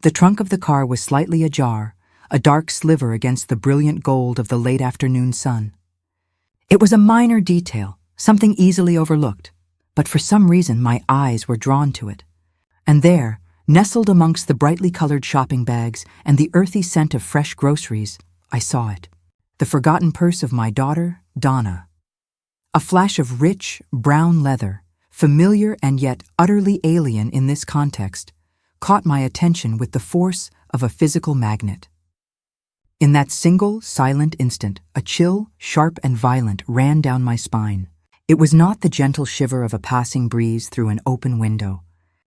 The trunk of the car was slightly ajar, a dark sliver against the brilliant gold of the late afternoon sun. It was a minor detail, something easily overlooked, but for some reason my eyes were drawn to it. And there, nestled amongst the brightly colored shopping bags and the earthy scent of fresh groceries, I saw it. The forgotten purse of my daughter, Donna. A flash of rich, brown leather, familiar and yet utterly alien in this context, caught my attention with the force of a physical magnet. In that single, silent instant, a chill, sharp and violent, ran down my spine. It was not the gentle shiver of a passing breeze through an open window.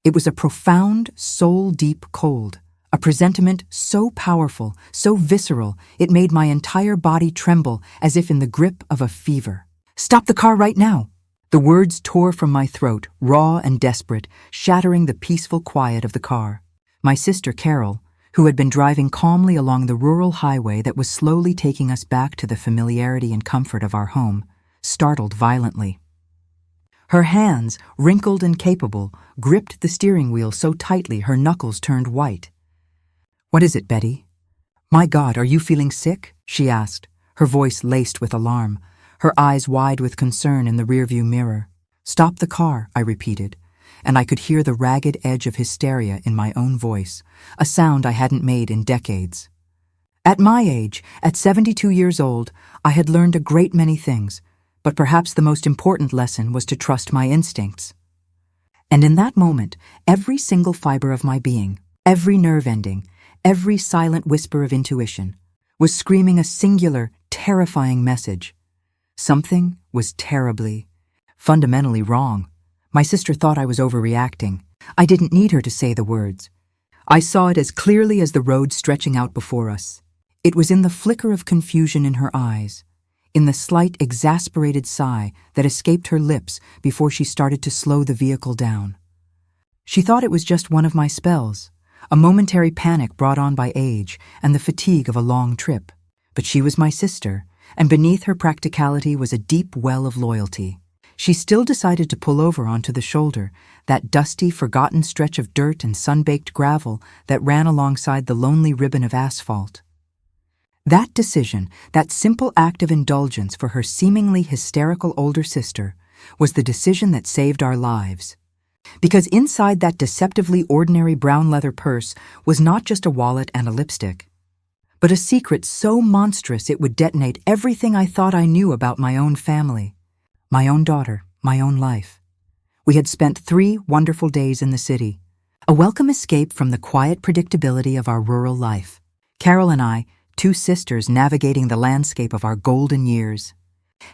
It was a profound, soul-deep cold, a presentiment so powerful, so visceral, it made my entire body tremble as if in the grip of a fever. "Stop the car right now!" The words tore from my throat, raw and desperate, shattering the peaceful quiet of the car. My sister Carol, who had been driving calmly along the rural highway that was slowly taking us back to the familiarity and comfort of our home, startled violently. Her hands, wrinkled and capable, gripped the steering wheel so tightly her knuckles turned white. "What is it, Betty?" "My God, are you feeling sick?" she asked, her voice laced with alarm, her eyes wide with concern in the rearview mirror. "Stop the car," I repeated, and I could hear the ragged edge of hysteria in my own voice, a sound I hadn't made in decades. At my age, at 72 years old, I had learned a great many things, but perhaps the most important lesson was to trust my instincts. And in that moment, every single fiber of my being, every nerve ending, every silent whisper of intuition, was screaming a singular, terrifying message. Something was terribly, fundamentally wrong. My sister thought I was overreacting. I didn't need her to say the words. I saw it as clearly as the road stretching out before us. It was in the flicker of confusion in her eyes, in the slight, exasperated sigh that escaped her lips before she started to slow the vehicle down. She thought it was just one of my spells, a momentary panic brought on by age and the fatigue of a long trip. But she was my sister, and beneath her practicality was a deep well of loyalty. She still decided to pull over onto the shoulder, that dusty, forgotten stretch of dirt and sun-baked gravel that ran alongside the lonely ribbon of asphalt. That decision, that simple act of indulgence for her seemingly hysterical older sister, was the decision that saved our lives. Because inside that deceptively ordinary brown leather purse was not just a wallet and a lipstick, but a secret so monstrous it would detonate everything I thought I knew about my own family, my own daughter, my own life. We had spent 3 wonderful days in the city, a welcome escape from the quiet predictability of our rural life. Carol and I, 2 sisters navigating the landscape of our golden years,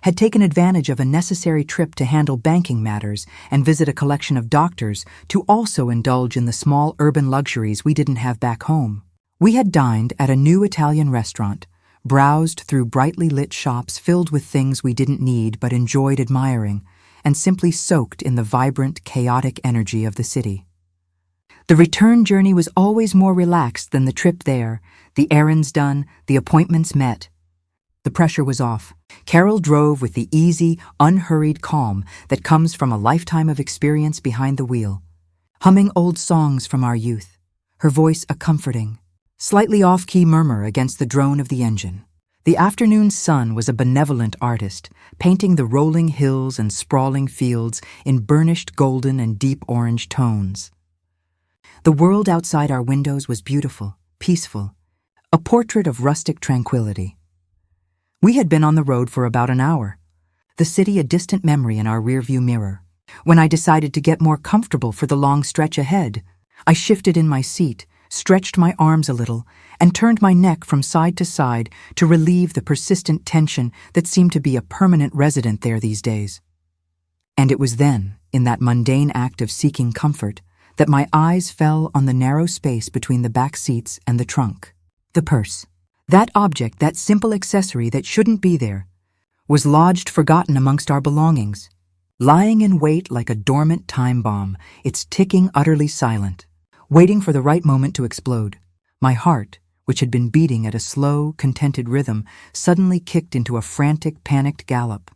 had taken advantage of a necessary trip to handle banking matters and visit a collection of doctors to also indulge in the small urban luxuries we didn't have back home. We had dined at a new Italian restaurant, browsed through brightly lit shops filled with things we didn't need but enjoyed admiring, and simply soaked in the vibrant, chaotic energy of the city. The return journey was always more relaxed than the trip there, the errands done, the appointments met. The pressure was off. Carol drove with the easy, unhurried calm that comes from a lifetime of experience behind the wheel, humming old songs from our youth, her voice a comforting, slightly off-key murmur against the drone of the engine. The afternoon sun was a benevolent artist, painting the rolling hills and sprawling fields in burnished golden and deep orange tones. The world outside our windows was beautiful, peaceful, a portrait of rustic tranquility. We had been on the road for about an hour, the city a distant memory in our rearview mirror. When I decided to get more comfortable for the long stretch ahead, I shifted in my seat, stretched my arms a little, and turned my neck from side to side to relieve the persistent tension that seemed to be a permanent resident there these days. And it was then, in that mundane act of seeking comfort, that my eyes fell on the narrow space between the back seats and the trunk. The purse. That object, that simple accessory that shouldn't be there, was lodged forgotten amongst our belongings, lying in wait like a dormant time bomb, its ticking utterly silent, waiting for the right moment to explode. My heart, which had been beating at a slow, contented rhythm, suddenly kicked into a frantic, panicked gallop.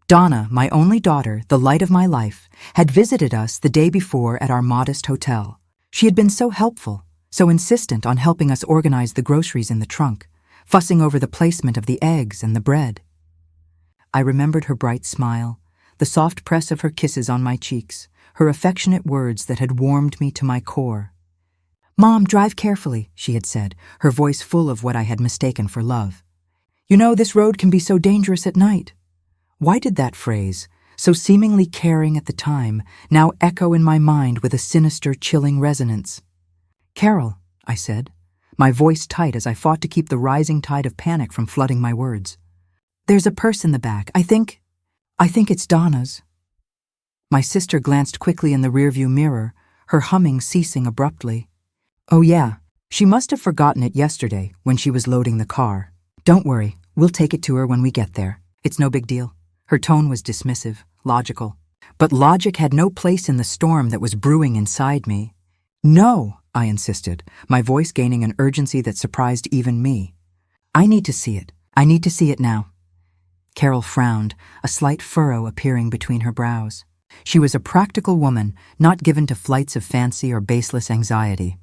Donna, my only daughter, the light of my life, had visited us the day before at our modest hotel. She had been so helpful, so insistent on helping us organize the groceries in the trunk, fussing over the placement of the eggs and the bread. I remembered her bright smile, the soft press of her kisses on my cheeks, her affectionate words that had warmed me to my core. "Mom, drive carefully," she had said, her voice full of what I had mistaken for love. "You know, this road can be so dangerous at night." Why did that phrase, so seemingly caring at the time, now echo in my mind with a sinister, chilling resonance? "Carol," I said, my voice tight as I fought to keep the rising tide of panic from flooding my words. "There's a purse in the back. I think it's Donna's." My sister glanced quickly in the rearview mirror, her humming ceasing abruptly. "Oh yeah, she must have forgotten it yesterday when she was loading the car. Don't worry, we'll take it to her when we get there. It's no big deal." Her tone was dismissive, logical. But logic had no place in the storm that was brewing inside me. "No," I insisted, my voice gaining an urgency that surprised even me. "I need to see it. I need to see it now." Carol frowned, a slight furrow appearing between her brows. She was a practical woman, not given to flights of fancy or baseless anxiety.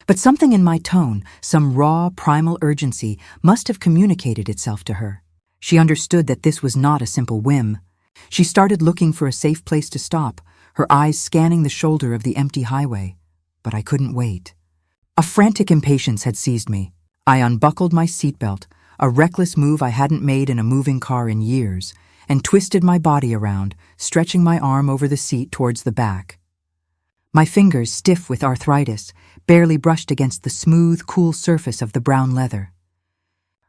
But something in my tone, some raw, primal urgency, must have communicated itself to her. She understood that this was not a simple whim. She started looking for a safe place to stop, her eyes scanning the shoulder of the empty highway. But I couldn't wait. A frantic impatience had seized me. I unbuckled my seatbelt, a reckless move I hadn't made in a moving car in years, and twisted my body around, stretching my arm over the seat towards the back. My fingers, stiff with arthritis, barely brushed against the smooth, cool surface of the brown leather.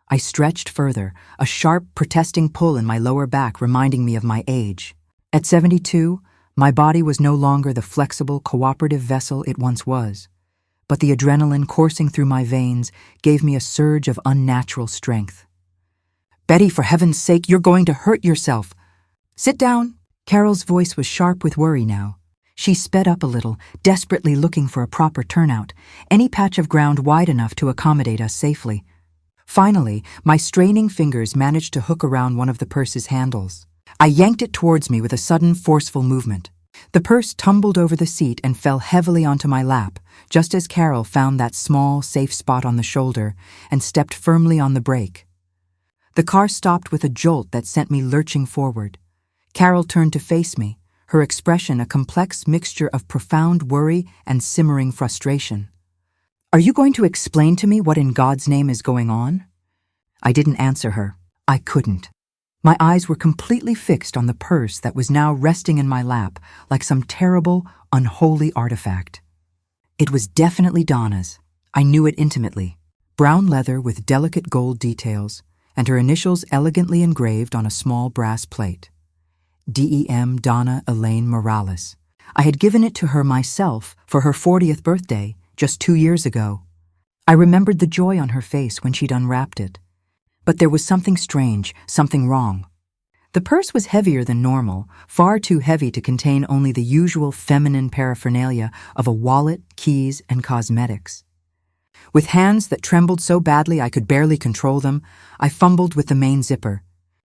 I stretched further, a sharp, protesting pull in my lower back reminding me of my age. At 72, my body was no longer the flexible, cooperative vessel it once was, but the adrenaline coursing through my veins gave me a surge of unnatural strength. "Betty, for heaven's sake, you're going to hurt yourself." "Sit down." Carol's voice was sharp with worry now. She sped up a little, desperately looking for a proper turnout, any patch of ground wide enough to accommodate us safely. Finally, my straining fingers managed to hook around one of the purse's handles. I yanked it towards me with a sudden, forceful movement. The purse tumbled over the seat and fell heavily onto my lap, just as Carol found that small, safe spot on the shoulder and stepped firmly on the brake. The car stopped with a jolt that sent me lurching forward. Carol turned to face me, her expression a complex mixture of profound worry and simmering frustration. "Are you going to explain to me what in God's name is going on?" I didn't answer her. I couldn't. My eyes were completely fixed on the purse that was now resting in my lap like some terrible, unholy artifact. It was definitely Donna's. I knew it intimately. Brown leather with delicate gold details, and her initials elegantly engraved on a small brass plate. D.E.M. Donna Elaine Morales. I had given it to her myself for her 40th birthday, just 2 years ago. I remembered the joy on her face when she'd unwrapped it. But there was something strange, something wrong. The purse was heavier than normal, far too heavy to contain only the usual feminine paraphernalia of a wallet, keys, and cosmetics. With hands that trembled so badly I could barely control them, I fumbled with the main zipper.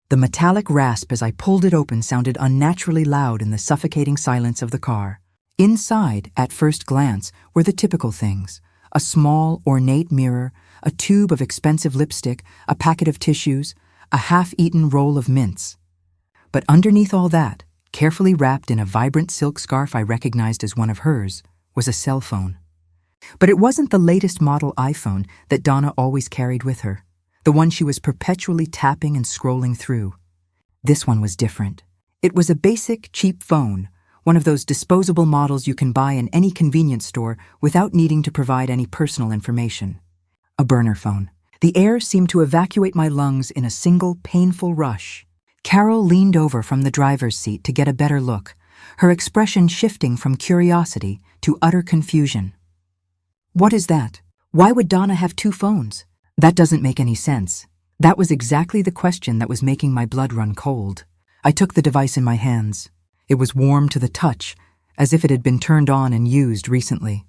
The metallic rasp as I pulled it open sounded unnaturally loud in the suffocating silence of the car. Inside, at first glance, were the typical things: a small, ornate mirror, a tube of expensive lipstick, a packet of tissues, a half-eaten roll of mints. But underneath all that, carefully wrapped in a vibrant silk scarf I recognized as one of hers, was a cell phone. But it wasn't the latest model iPhone that Donna always carried with her, the one she was perpetually tapping and scrolling through. This one was different. It was a basic, cheap phone, one of those disposable models you can buy in any convenience store without needing to provide any personal information. A burner phone. The air seemed to evacuate my lungs in a single, painful rush. Carol leaned over from the driver's seat to get a better look, her expression shifting from curiosity to utter confusion. "What is that? Why would Donna have 2 phones? That doesn't make any sense." That was exactly the question that was making my blood run cold. I took the device in my hands. It was warm to the touch, as if it had been turned on and used recently.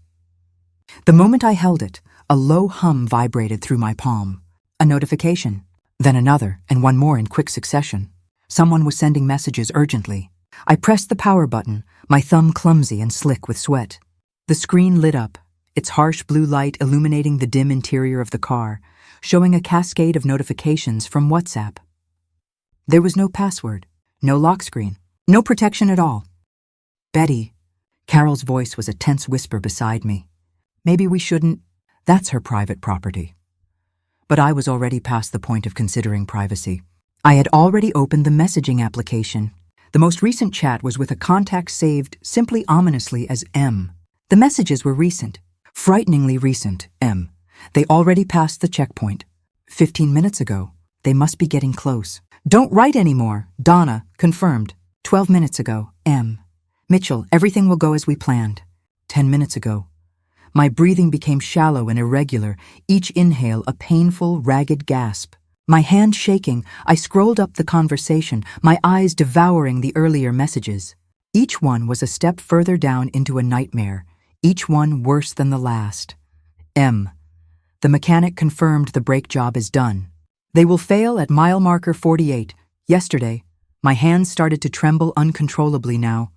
The moment I held it, a low hum vibrated through my palm. A notification, then another, and one more in quick succession. Someone was sending messages urgently. I pressed the power button, my thumb clumsy and slick with sweat. The screen lit up, its harsh blue light illuminating the dim interior of the car, showing a cascade of notifications from WhatsApp. There was no password, no lock screen, no protection at all. "Betty," Carol's voice was a tense whisper beside me. "Maybe we shouldn't. That's her private property." But I was already past the point of considering privacy. I had already opened the messaging application. The most recent chat was with a contact saved simply ominously as M. The messages were recent, frighteningly recent, M. They already passed the checkpoint. 15 minutes ago. They must be getting close. "Don't write anymore. Donna, confirmed. 12 minutes ago, M. Mitchell, everything will go as we planned. 10 minutes ago." My breathing became shallow and irregular, each inhale a painful, ragged gasp. My hand shaking, I scrolled up the conversation, my eyes devouring the earlier messages. Each one was a step further down into a nightmare, each one worse than the last. M. The mechanic confirmed the brake job is done. They will fail at mile marker 48. Yesterday, my hands started to tremble uncontrollably now.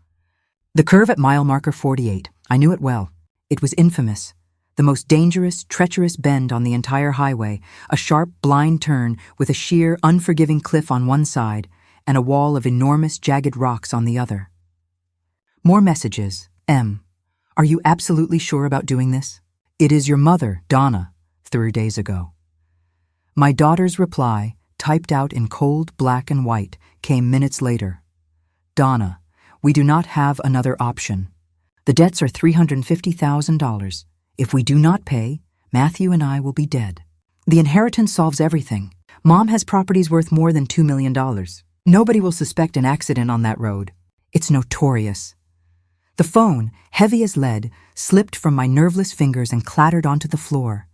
The curve at mile marker 48, I knew it well. It was infamous. The most dangerous, treacherous bend on the entire highway, a sharp, blind turn with a sheer, unforgiving cliff on one side and a wall of enormous, jagged rocks on the other. More messages. M. Are you absolutely sure about doing this? It is your mother, Donna, 3 days ago. My daughter's reply, typed out in cold black and white, came minutes later. Donna, we do not have another option. The debts are $350,000. If we do not pay, Matthew and I will be dead. The inheritance solves everything. Mom has properties worth more than $2 million. Nobody will suspect an accident on that road. It's notorious. The phone, heavy as lead, slipped from my nerveless fingers and clattered onto the floor.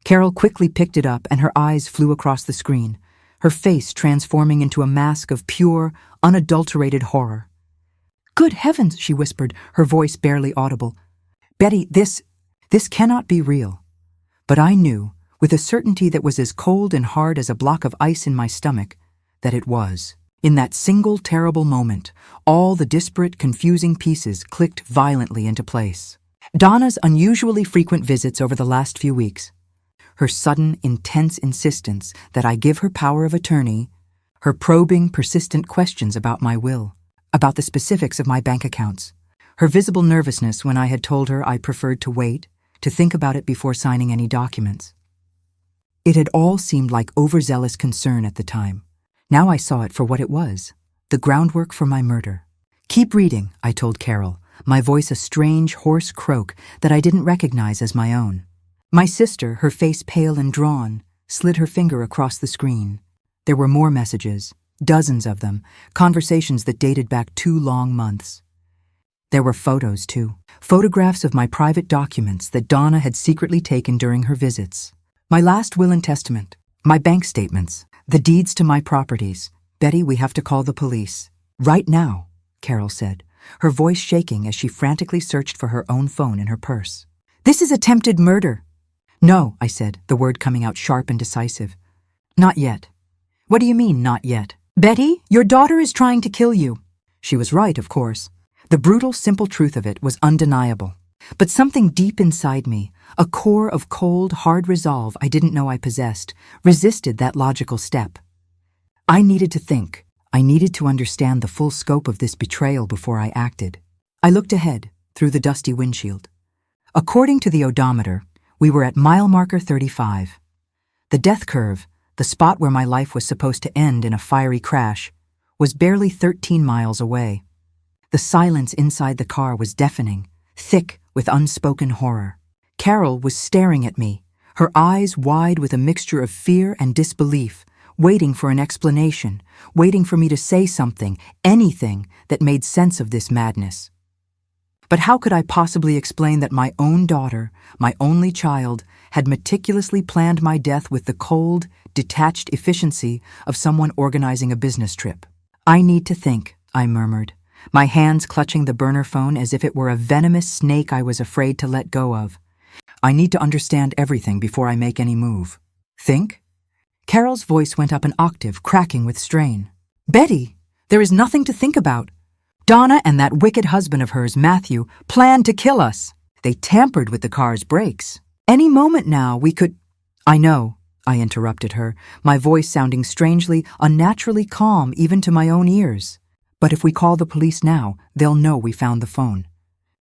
Carol quickly picked it up and her eyes flew across the screen, her face transforming into a mask of pure, unadulterated horror. "Good heavens," she whispered, her voice barely audible. "Betty, this cannot be real." But I knew, with a certainty that was as cold and hard as a block of ice in my stomach, that it was. In that single terrible moment, all the disparate, confusing pieces clicked violently into place. Donna's unusually frequent visits over the last few weeks, her sudden, intense insistence that I give her power of attorney, her probing, persistent questions about my will, about the specifics of my bank accounts, her visible nervousness when I had told her I preferred to wait, to think about it before signing any documents. It had all seemed like overzealous concern at the time. Now I saw it for what it was, the groundwork for my murder. "Keep reading," I told Carol, my voice a strange, hoarse croak that I didn't recognize as my own. My sister, her face pale and drawn, slid her finger across the screen. There were more messages, dozens of them, conversations that dated back 2 long months. There were photos, too. Photographs of my private documents that Donna had secretly taken during her visits. My last will and testament, my bank statements, the deeds to my properties. "Betty, we have to call the police. Right now," Carol said, her voice shaking as she frantically searched for her own phone in her purse. "This is attempted murder." "No," I said, the word coming out sharp and decisive. "Not yet." "What do you mean, not yet?" "Betty, your daughter is trying to kill you." She was right, of course. The brutal, simple truth of it was undeniable. But something deep inside me, a core of cold, hard resolve I didn't know I possessed, resisted that logical step. I needed to think. I needed to understand the full scope of this betrayal before I acted. I looked ahead, through the dusty windshield. According to the odometer, we were at mile marker 35. The death curve, the spot where my life was supposed to end in a fiery crash, was barely 13 miles away. The silence inside the car was deafening, thick with unspoken horror. Carol was staring at me, her eyes wide with a mixture of fear and disbelief, waiting for an explanation, waiting for me to say something, anything that made sense of this madness. But how could I possibly explain that my own daughter, my only child, had meticulously planned my death with the cold, detached efficiency of someone organizing a business trip? "I need to think," I murmured, my hands clutching the burner phone as if it were a venomous snake I was afraid to let go of. "I need to understand everything before I make any move." "Think?" Carol's voice went up an octave, cracking with strain. "Betty, there is nothing to think about. Donna and that wicked husband of hers, Matthew, planned to kill us. They tampered with the car's brakes. Any moment now we could— I know, I interrupted her, my voice sounding strangely, unnaturally calm even to my own ears. But if we call the police now, they'll know we found the phone.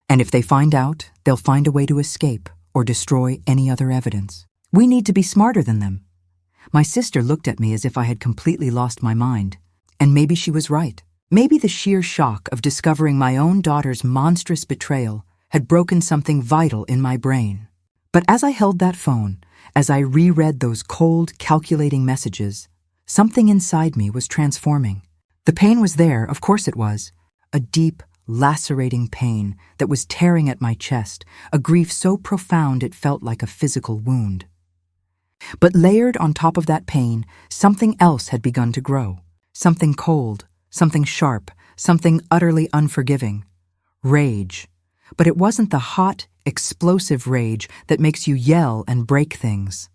And if they find out, they'll find a way to escape or destroy any other evidence. We need to be smarter than them. My sister looked at me as if I had completely lost my mind. And maybe she was right. Maybe the sheer shock of discovering my own daughter's monstrous betrayal had broken something vital in my brain. But as I held that phone, as I reread those cold, calculating messages, something inside me was transforming. The pain was there, of course it was. A deep, lacerating pain that was tearing at my chest, a grief so profound it felt like a physical wound. But layered on top of that pain, something else had begun to grow. Something cold, something sharp, something utterly unforgiving. Rage. But it wasn't the hot, explosive rage that makes you yell and break things.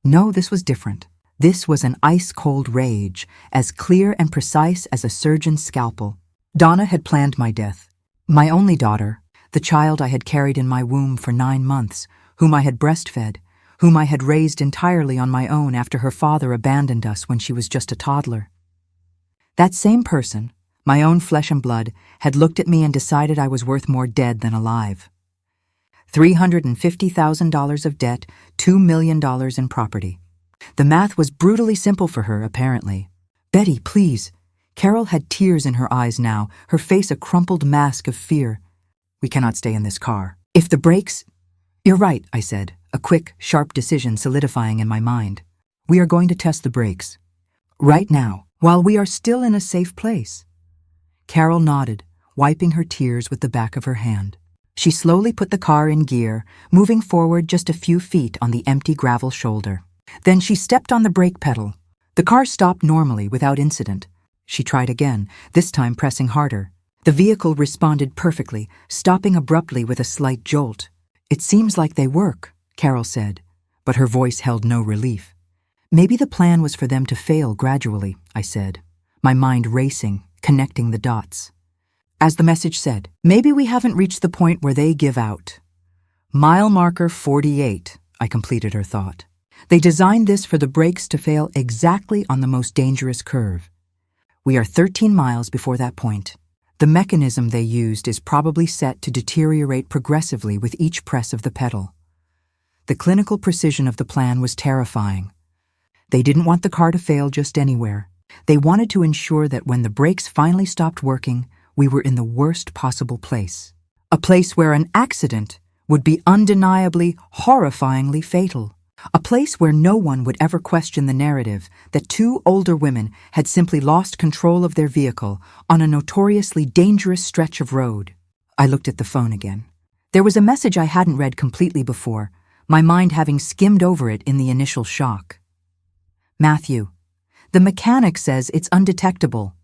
No, this was different. This was an ice-cold rage, as clear and precise as a surgeon's scalpel. Donna had planned my death. My only daughter, the child I had carried in my womb for 9 months, whom I had breastfed, whom I had raised entirely on my own after her father abandoned us when she was just a toddler. That same person, my own flesh and blood, had looked at me and decided I was worth more dead than alive. $350,000 of debt, $2 million in property. The math was brutally simple for her, apparently. "Betty, please." Carol had tears in her eyes now, her face a crumpled mask of fear. "We cannot stay in this car. If the brakes—" "You're right," I said, a quick, sharp decision solidifying in my mind. "We are going to test the brakes. Right now, while we are still in a safe place." Carol nodded, wiping her tears with the back of her hand. She slowly put the car in gear, moving forward just a few feet on the empty gravel shoulder. Then she stepped on the brake pedal. The car stopped normally, without incident. She tried again, this time pressing harder. The vehicle responded perfectly, stopping abruptly with a slight jolt. "It seems like they work," Carol said, but her voice held no relief. "Maybe the plan was for them to fail gradually," I said, my mind racing, connecting the dots. As the message said, "Maybe we haven't reached the point where they give out." "Mile marker 48, I completed her thought. "They designed this for the brakes to fail exactly on the most dangerous curve. We are 13 miles before that point. The mechanism they used is probably set to deteriorate progressively with each press of the pedal." The clinical precision of the plan was terrifying. They didn't want the car to fail just anywhere. They wanted to ensure that when the brakes finally stopped working, we were in the worst possible place. A place where an accident would be undeniably, horrifyingly fatal. A place where no one would ever question the narrative that 2 older women had simply lost control of their vehicle on a notoriously dangerous stretch of road. I looked at the phone again. There was a message I hadn't read completely before, my mind having skimmed over it in the initial shock. "Matthew, the mechanic says it's undetectable.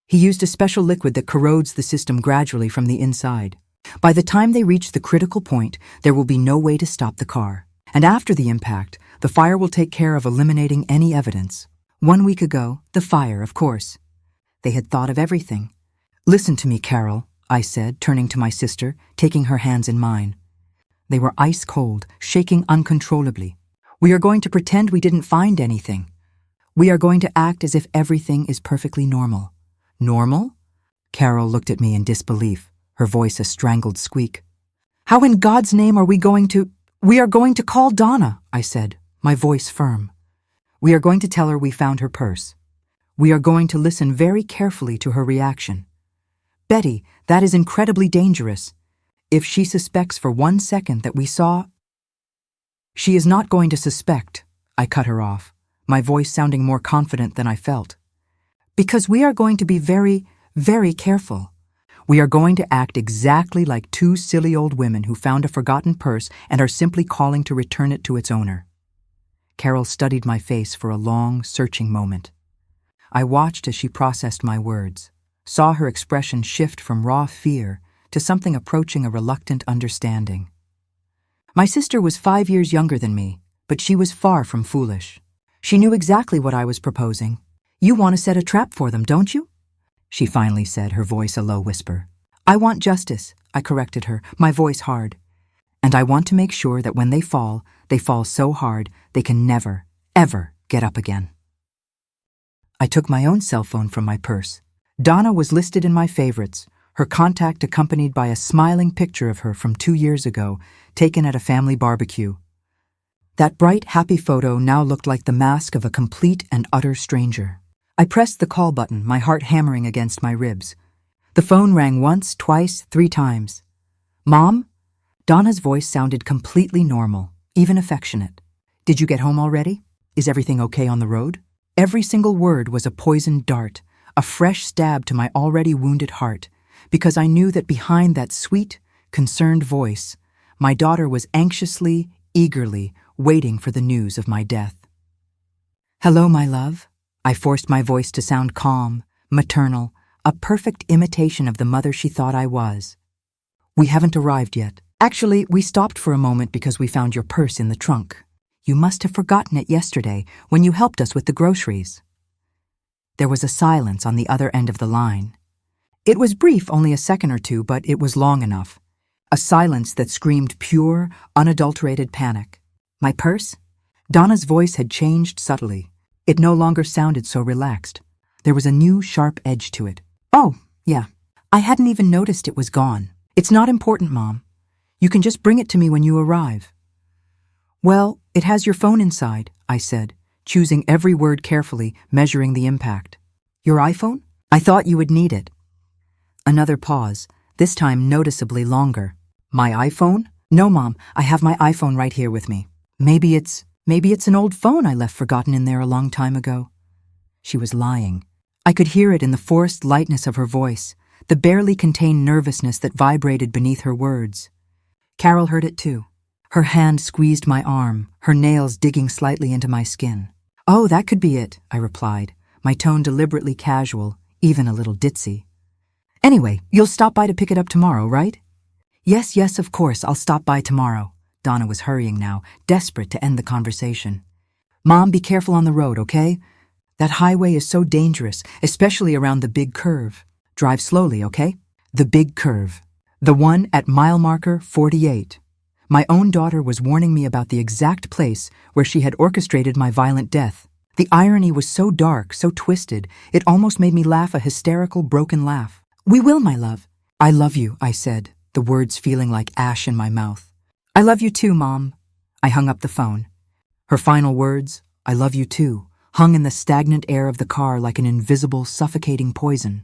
He used a special liquid that corrodes the system gradually from the inside. By the time they reach the critical point, there will be no way to stop the car. And after the impact, the fire will take care of eliminating any evidence. 1 week ago, the fire, of course. They had thought of everything." "Listen to me, Carol," I said, turning to my sister, taking her hands in mine. They were ice cold, shaking uncontrollably. "We are going to pretend we didn't find anything. We are going to act as if everything is perfectly normal." "Normal?" Carol looked at me in disbelief, her voice a strangled squeak. "How in God's name are we going to—" "We are going to call Donna," I said, my voice firm. "We are going to tell her we found her purse. We are going to listen very carefully to her reaction. Betty, that is incredibly dangerous. If she suspects for 1 second that we saw—" "She is not going to suspect," I cut her off, my voice sounding more confident than I felt. "Because we are going to be very, very careful. We are going to act exactly like 2 silly old women who found a forgotten purse and are simply calling to return it to its owner." Carol studied my face for a long, searching moment. I watched as she processed my words, saw her expression shift from raw fear to something approaching a reluctant understanding. My sister was 5 years younger than me, but she was far from foolish. She knew exactly what I was proposing. "You want to set a trap for them, don't you?" she finally said, her voice a low whisper. "I want justice," I corrected her, my voice hard. And I want to make sure that when they fall so hard they can never, ever get up again. I took my own cell phone from my purse. Donna was listed in my favorites, her contact accompanied by a smiling picture of her from 2 years ago, taken at a family barbecue. That bright, happy photo now looked like the mask of a complete and utter stranger. I pressed the call button, my heart hammering against my ribs. The phone rang once, twice, 3 times. "Mom?" Donna's voice sounded completely normal, even affectionate. "Did you get home already? Is everything okay on the road?" Every single word was a poisoned dart, a fresh stab to my already wounded heart, because I knew that behind that sweet, concerned voice, my daughter was anxiously, eagerly waiting for the news of my death. "Hello, my love." I forced my voice to sound calm, maternal, a perfect imitation of the mother she thought I was. "We haven't arrived yet. Actually, we stopped for a moment because we found your purse in the trunk. You must have forgotten it yesterday when you helped us with the groceries." There was a silence on the other end of the line. It was brief, only a second or two, but it was long enough. A silence that screamed pure, unadulterated panic. "My purse?" Donna's voice had changed subtly. It no longer sounded so relaxed. There was a new, sharp edge to it. "Oh, yeah. I hadn't even noticed it was gone. It's not important, Mom. You can just bring it to me when you arrive." "Well, it has your phone inside," I said, choosing every word carefully, measuring the impact. "Your iPhone? I thought you would need it." Another pause, this time noticeably longer. "My iPhone? No, Mom, I have my iPhone right here with me. Maybe it's an old phone I left forgotten in there a long time ago." She was lying. I could hear it in the forced lightness of her voice, the barely contained nervousness that vibrated beneath her words. Carol heard it too. Her hand squeezed my arm, her nails digging slightly into my skin. "Oh, that could be it," I replied, my tone deliberately casual, even a little ditzy. "Anyway, you'll stop by to pick it up tomorrow, right?" Yes, of course, I'll stop by tomorrow." Donna was hurrying now, desperate to end the conversation. "Mom, be careful on the road, okay? That highway is so dangerous, especially around the big curve. Drive slowly, okay? The big curve. The one at mile marker 48. My own daughter was warning me about the exact place where she had orchestrated my violent death. The irony was so dark, so twisted, it almost made me laugh a hysterical, broken laugh. "We will, my love." "I love you," I said, the words feeling like ash in my mouth. "I love you too, Mom." I hung up the phone. Her final words, "I love you too," hung in the stagnant air of the car like an invisible, suffocating poison.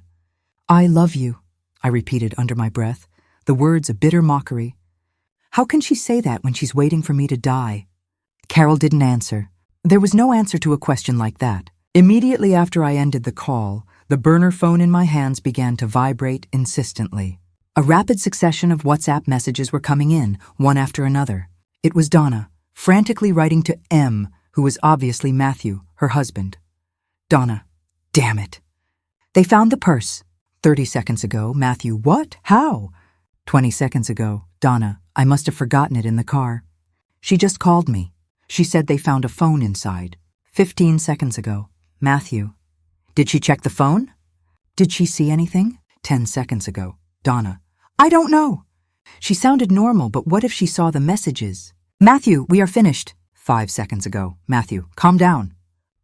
"I love you," I repeated under my breath, the words a bitter mockery. How can she say that when she's waiting for me to die? Carol didn't answer. There was no answer to a question like that. Immediately after I ended the call, the burner phone in my hands began to vibrate insistently. A rapid succession of WhatsApp messages were coming in, one after another. It was Donna, frantically writing to M, who was obviously Matthew, her husband. Donna, damn it. "They found the purse. 30 seconds ago, Matthew, what? How? 20 seconds ago, Donna, I must have forgotten it in the car. She just called me. She said they found a phone inside. 15 seconds ago, Matthew. Did she check the phone? Did she see anything? 10 seconds ago, Donna. I don't know. She sounded normal, but what if she saw the messages? Matthew, we are finished. 5 seconds ago, Matthew, calm down.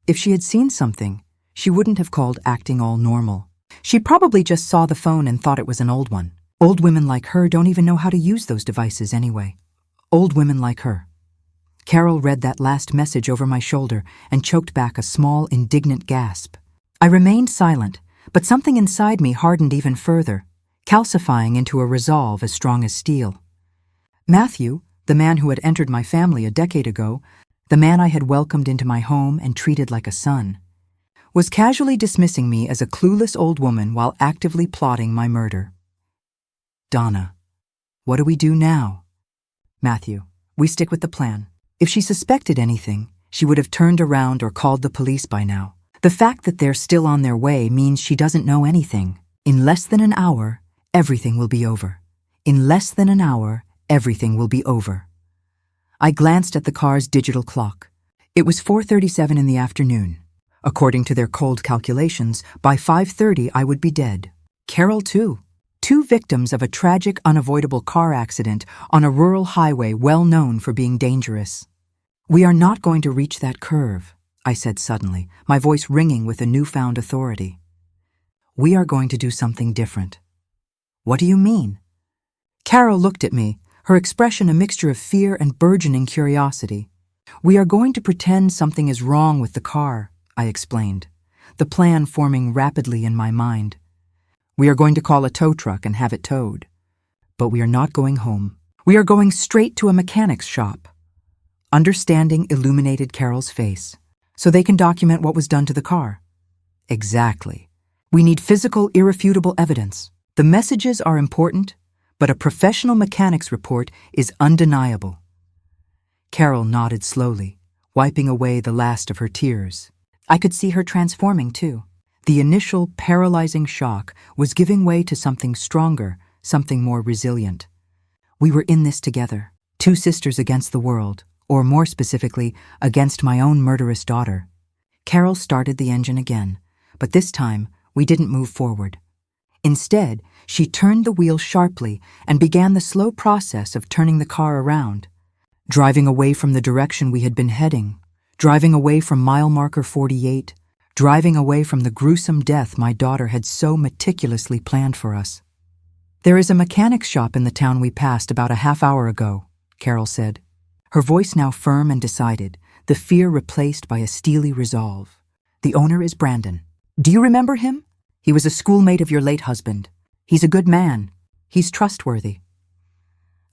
If she had seen something, she wouldn't have called acting all normal. She probably just saw the phone and thought it was an old one. Old women like her don't even know how to use those devices anyway. Old women like her. Carol read that last message over my shoulder and choked back a small, indignant gasp. I remained silent, but something inside me hardened even further, calcifying into a resolve as strong as steel. Matthew, the man who had entered my family a decade ago, the man I had welcomed into my home and treated like a son, was casually dismissing me as a clueless old woman while actively plotting my murder. Donna, what do we do now? Matthew, we stick with the plan. If she suspected anything, she would have turned around or called the police by now. The fact that they're still on their way means she doesn't know anything. In less than an hour, everything will be over. In less than an hour, everything will be over. I glanced at the car's digital clock. It was 4:37 in the afternoon. According to their cold calculations, by 5:30 I would be dead. Carol too. 2 victims of a tragic, unavoidable car accident on a rural highway well known for being dangerous. "We are not going to reach that curve," I said suddenly, my voice ringing with a newfound authority. "We are going to do something different." "What do you mean?" Carol looked at me, her expression a mixture of fear and burgeoning curiosity. "We are going to pretend something is wrong with the car," I explained, the plan forming rapidly in my mind. "We are going to call a tow truck and have it towed. But we are not going home. We are going straight to a mechanic's shop." Understanding illuminated Carol's face. "So they can document what was done to the car." "Exactly. We need physical, irrefutable evidence. The messages are important, but a professional mechanic's report is undeniable." Carol nodded slowly, wiping away the last of her tears. I could see her transforming, too. The initial paralyzing shock was giving way to something stronger, something more resilient. We were in this together, 2 sisters against the world, or more specifically, against my own murderous daughter. Carol started the engine again, but this time we didn't move forward. Instead, she turned the wheel sharply and began the slow process of turning the car around, driving away from the direction we had been heading, driving away from mile marker 48, driving away from the gruesome death my daughter had so meticulously planned for us. "There is a mechanic's shop in the town we passed about a half hour ago," Carol said, her voice now firm and decided, the fear replaced by a steely resolve. "The owner is Brandon. Do you remember him? He was a schoolmate of your late husband. He's a good man. He's trustworthy."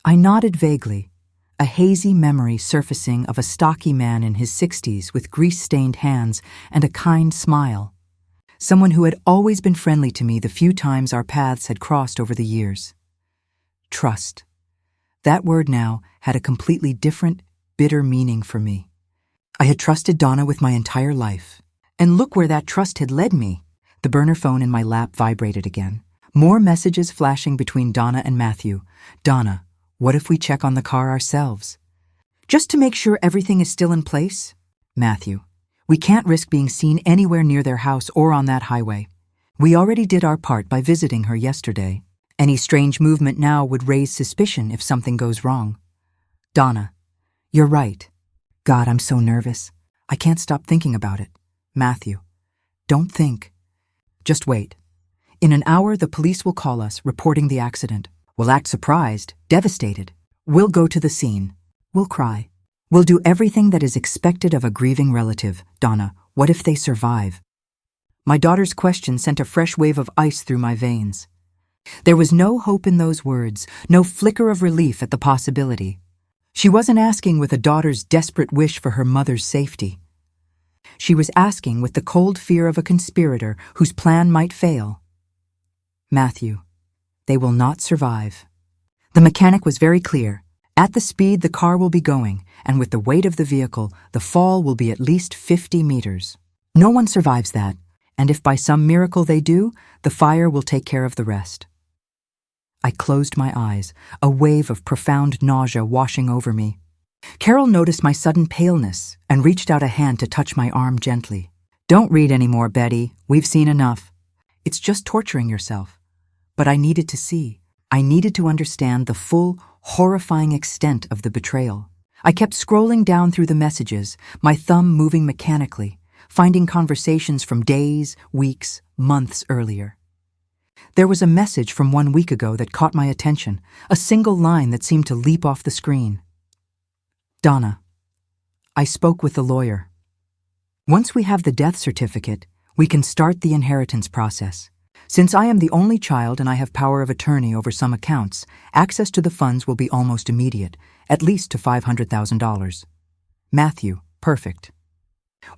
I nodded vaguely, a hazy memory surfacing of a stocky man in his 60s with grease-stained hands and a kind smile. Someone who had always been friendly to me the few times our paths had crossed over the years. Trust. That word now had a completely different, bitter meaning for me. I had trusted Donna with my entire life, and look where that trust had led me. The burner phone in my lap vibrated again. More messages flashing between Donna and Matthew. "Donna, what if we check on the car ourselves?" "Just to make sure everything is still in place?" Matthew, "We can't risk being seen anywhere near their house or on that highway. We already did our part by visiting her yesterday. Any strange movement now would raise suspicion if something goes wrong." Donna, "You're right. God, I'm so nervous. I can't stop thinking about it." Matthew, "Don't think. Just wait. In an hour, the police will call us, reporting the accident. We'll act surprised, devastated. We'll go to the scene. We'll cry. We'll do everything that is expected of a grieving relative. Donna, what if they survive?" My daughter's question sent a fresh wave of ice through my veins. There was no hope in those words, no flicker of relief at the possibility. She wasn't asking with a daughter's desperate wish for her mother's safety. She was asking with the cold fear of a conspirator whose plan might fail. "Matthew, they will not survive." The mechanic was very clear. At the speed the car will be going, and with the weight of the vehicle, the fall will be at least 50 meters. No one survives that, and if by some miracle they do, the fire will take care of the rest. I closed my eyes, a wave of profound nausea washing over me. Carol noticed my sudden paleness and reached out a hand to touch my arm gently. "Don't read anymore, Betty. We've seen enough. It's just torturing yourself." But I needed to see. I needed to understand the full, horrifying extent of the betrayal. I kept scrolling down through the messages, my thumb moving mechanically, finding conversations from days, weeks, months earlier. There was a message from 1 week ago that caught my attention, a single line that seemed to leap off the screen. "Donna, I spoke with the lawyer. Once we have the death certificate, we can start the inheritance process. Since I am the only child and I have power of attorney over some accounts, access to the funds will be almost immediate, at least to $500,000. Matthew, perfect.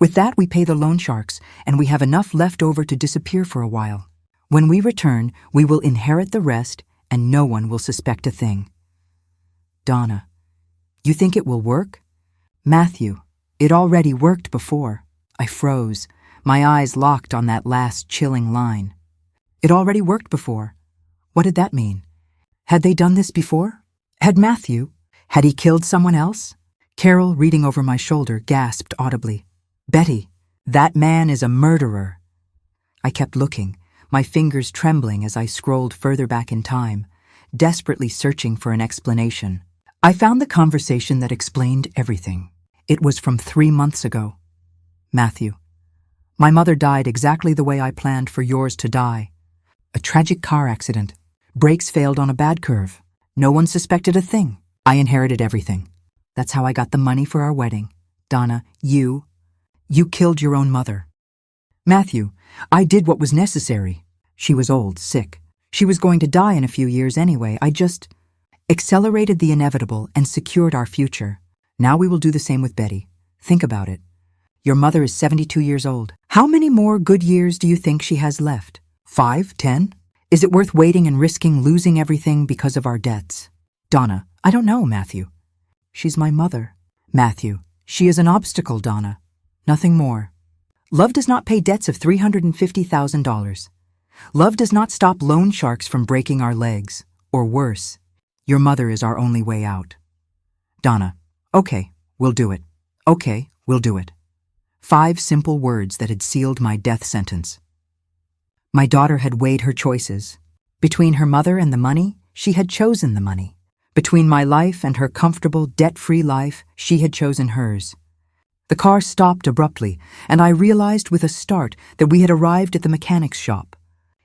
With that, we pay the loan sharks, and we have enough left over to disappear for a while. When we return, we will inherit the rest, and no one will suspect a thing." Donna, "You think it will work?" Matthew, "It already worked before." I froze, my eyes locked on that last chilling line. It already worked before. What did that mean? Had they done this before? Had Matthew? Had he killed someone else? Carol, reading over my shoulder, gasped audibly. "Betty, that man is a murderer." I kept looking, my fingers trembling as I scrolled further back in time, desperately searching for an explanation. I found the conversation that explained everything. It was from 3 months ago. Matthew, my mother died exactly the way I planned for yours to die. A tragic car accident. Brakes failed on a bad curve. No one suspected a thing. I inherited everything. That's how I got the money for our wedding. Donna, you killed your own mother. Matthew, I did what was necessary. She was old, sick. She was going to die in a few years anyway. I just accelerated the inevitable and secured our future. Now we will do the same with Betty. Think about it. Your mother is 72 years old. How many more good years do you think she has left? 5, 10? Is it worth waiting and risking losing everything because of our debts? Donna, I don't know, Matthew. She's my mother. Matthew, she is an obstacle, Donna. Nothing more. Love does not pay debts of $350,000. Love does not stop loan sharks from breaking our legs. Or worse, your mother is our only way out. Donna, okay, we'll do it. Okay, we'll do it. 5 simple words that had sealed my death sentence. My daughter had weighed her choices. Between her mother and the money, she had chosen the money. Between my life and her comfortable, debt-free life, she had chosen hers. The car stopped abruptly, and I realized with a start that we had arrived at the mechanic's shop.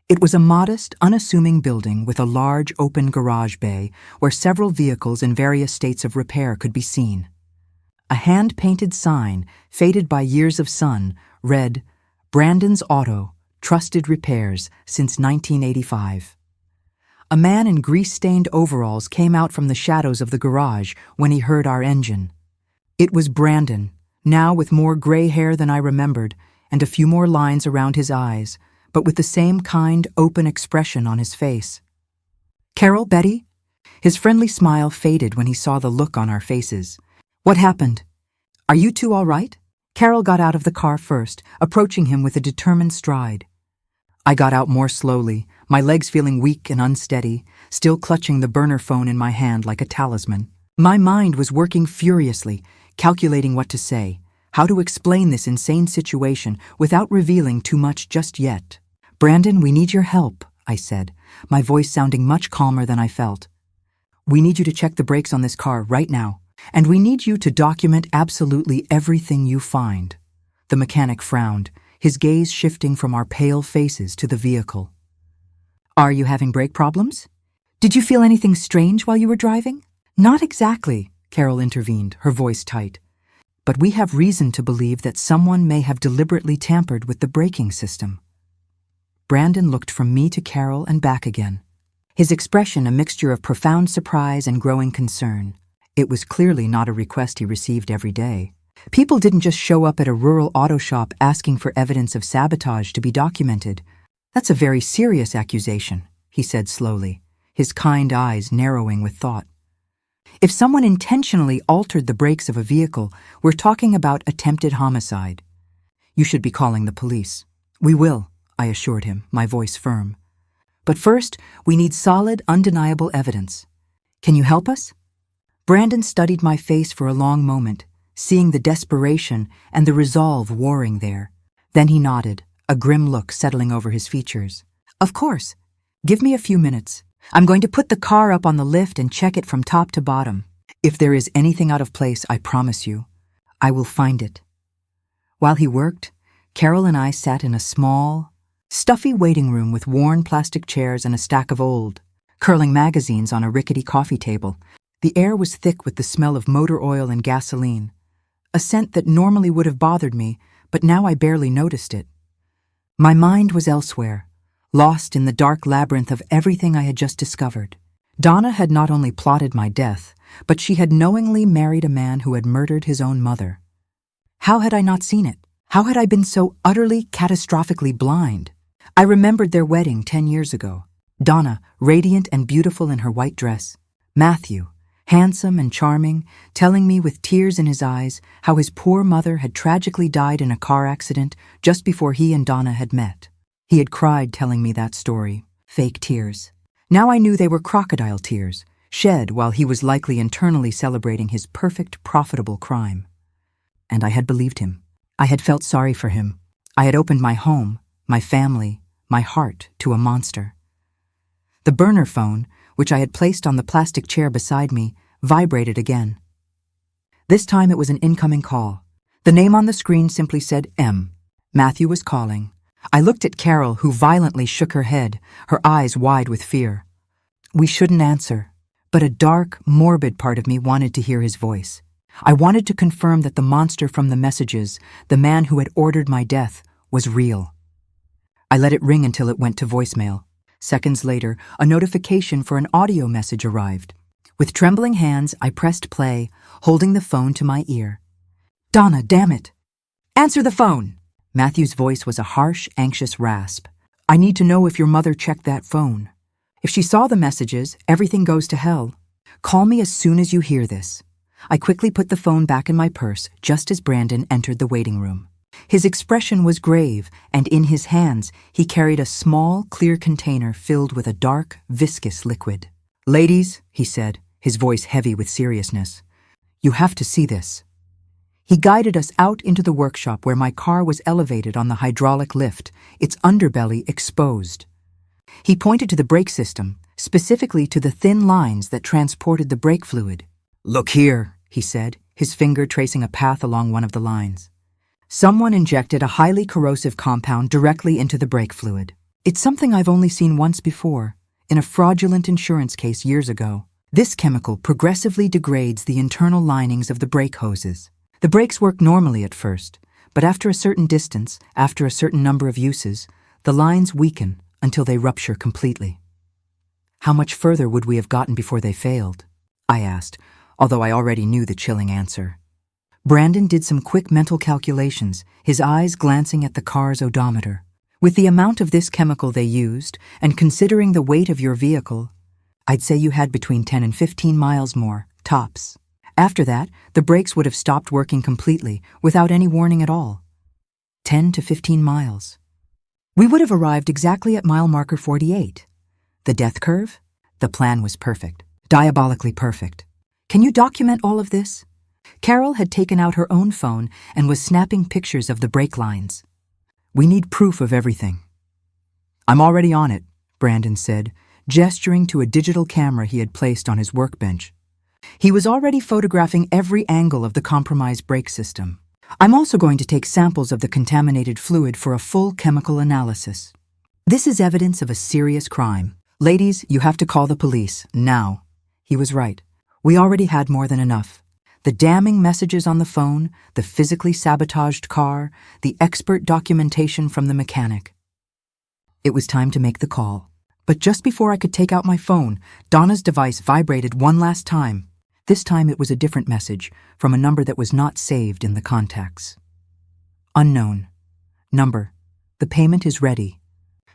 It was a modest, unassuming building with a large, open garage bay where several vehicles in various states of repair could be seen. A hand-painted sign, faded by years of sun, read, "Brandon's Auto, Trusted Repairs since 1985. A man in grease-stained overalls came out from the shadows of the garage when he heard our engine. It was Brandon, now with more gray hair than I remembered and a few more lines around his eyes, but with the same kind, open expression on his face. "Carol, Betty?" His friendly smile faded when he saw the look on our faces. "What happened? Are you two all right?" Carol got out of the car first, approaching him with a determined stride. I got out more slowly, my legs feeling weak and unsteady, still clutching the burner phone in my hand like a talisman. My mind was working furiously, calculating what to say, how to explain this insane situation without revealing too much just yet. "Brandon, we need your help," I said, my voice sounding much calmer than I felt. "We need you to check the brakes on this car right now, and we need you to document absolutely everything you find." The mechanic frowned, his gaze shifting from our pale faces to the vehicle. "Are you having brake problems? Did you feel anything strange while you were driving?" "Not exactly," Carol intervened, her voice tight. "But we have reason to believe that someone may have deliberately tampered with the braking system." Brandon looked from me to Carol and back again, his expression a mixture of profound surprise and growing concern. It was clearly not a request he received every day. People didn't just show up at a rural auto shop asking for evidence of sabotage to be documented. "That's a very serious accusation," he said slowly, his kind eyes narrowing with thought. "If someone intentionally altered the brakes of a vehicle, we're talking about attempted homicide. You should be calling the police." "We will," I assured him, my voice firm. "But first, we need solid, undeniable evidence. Can you help us?" Brandon studied my face for a long moment, seeing the desperation and the resolve warring there. Then he nodded, a grim look settling over his features. "Of course. Give me a few minutes. I'm going to put the car up on the lift and check it from top to bottom. If there is anything out of place, I promise you, I will find it." While he worked, Carol and I sat in a small, stuffy waiting room with worn plastic chairs and a stack of old, curling magazines on a rickety coffee table. The air was thick with the smell of motor oil and gasoline, a scent that normally would have bothered me, but now I barely noticed it. My mind was elsewhere, lost in the dark labyrinth of everything I had just discovered. Donna had not only plotted my death, but she had knowingly married a man who had murdered his own mother. How had I not seen it? How had I been so utterly, catastrophically blind? I remembered their wedding 10 years ago. Donna, radiant and beautiful in her white dress. Matthew, handsome and charming, telling me with tears in his eyes how his poor mother had tragically died in a car accident just before he and Donna had met. He had cried telling me that story, fake tears. Now I knew they were crocodile tears, shed while he was likely internally celebrating his perfect, profitable crime. And I had believed him. I had felt sorry for him. I had opened my home, my family, my heart to a monster. The burner phone, which I had placed on the plastic chair beside me, vibrated again. This time it was an incoming call. The name on the screen simply said M. Matthew was calling. I looked at Carol, who violently shook her head, her eyes wide with fear. We shouldn't answer, but a dark, morbid part of me wanted to hear his voice. I wanted to confirm that the monster from the messages, the man who had ordered my death, was real. I let it ring until it went to voicemail. Seconds later, a notification for an audio message arrived. With trembling hands, I pressed play, holding the phone to my ear. "Donna, damn it! Answer the phone!" Matthew's voice was a harsh, anxious rasp. "I need to know if your mother checked that phone. If she saw the messages, everything goes to hell. Call me as soon as you hear this." I quickly put the phone back in my purse just as Brandon entered the waiting room. His expression was grave, and in his hands he carried a small, clear container filled with a dark, viscous liquid. "Ladies," he said, his voice heavy with seriousness, "you have to see this." He guided us out into the workshop where my car was elevated on the hydraulic lift, its underbelly exposed. He pointed to the brake system, specifically to the thin lines that transported the brake fluid. "Look here," he said, his finger tracing a path along one of the lines. Someone injected a highly corrosive compound directly into the brake fluid. It's something I've only seen once before, in a fraudulent insurance case years ago. This chemical progressively degrades the internal linings of the brake hoses. The brakes work normally at first, but after a certain distance, after a certain number of uses, the lines weaken until they rupture completely. "How much further would we have gotten before they failed?" I asked, although I already knew the chilling answer. Brandon did some quick mental calculations, his eyes glancing at the car's odometer. "With the amount of this chemical they used, and considering the weight of your vehicle, I'd say you had between 10 and 15 miles more, tops. After that, the brakes would have stopped working completely, without any warning at all. 10 to 15 miles. We would have arrived exactly at mile marker 48. The death curve? The plan was perfect, diabolically perfect. Can you document all of this?" Carol had taken out her own phone and was snapping pictures of the brake lines. "We need proof of everything." "I'm already on it," Brandon said, gesturing to a digital camera he had placed on his workbench. He was already photographing every angle of the compromised brake system. "I'm also going to take samples of the contaminated fluid for a full chemical analysis. This is evidence of a serious crime. Ladies, you have to call the police, now." He was right. We already had more than enough. The damning messages on the phone, the physically sabotaged car, the expert documentation from the mechanic. It was time to make the call. But just before I could take out my phone, Donna's device vibrated one last time. This time it was a different message, from a number that was not saved in the contacts. "Unknown. Number. The payment is ready.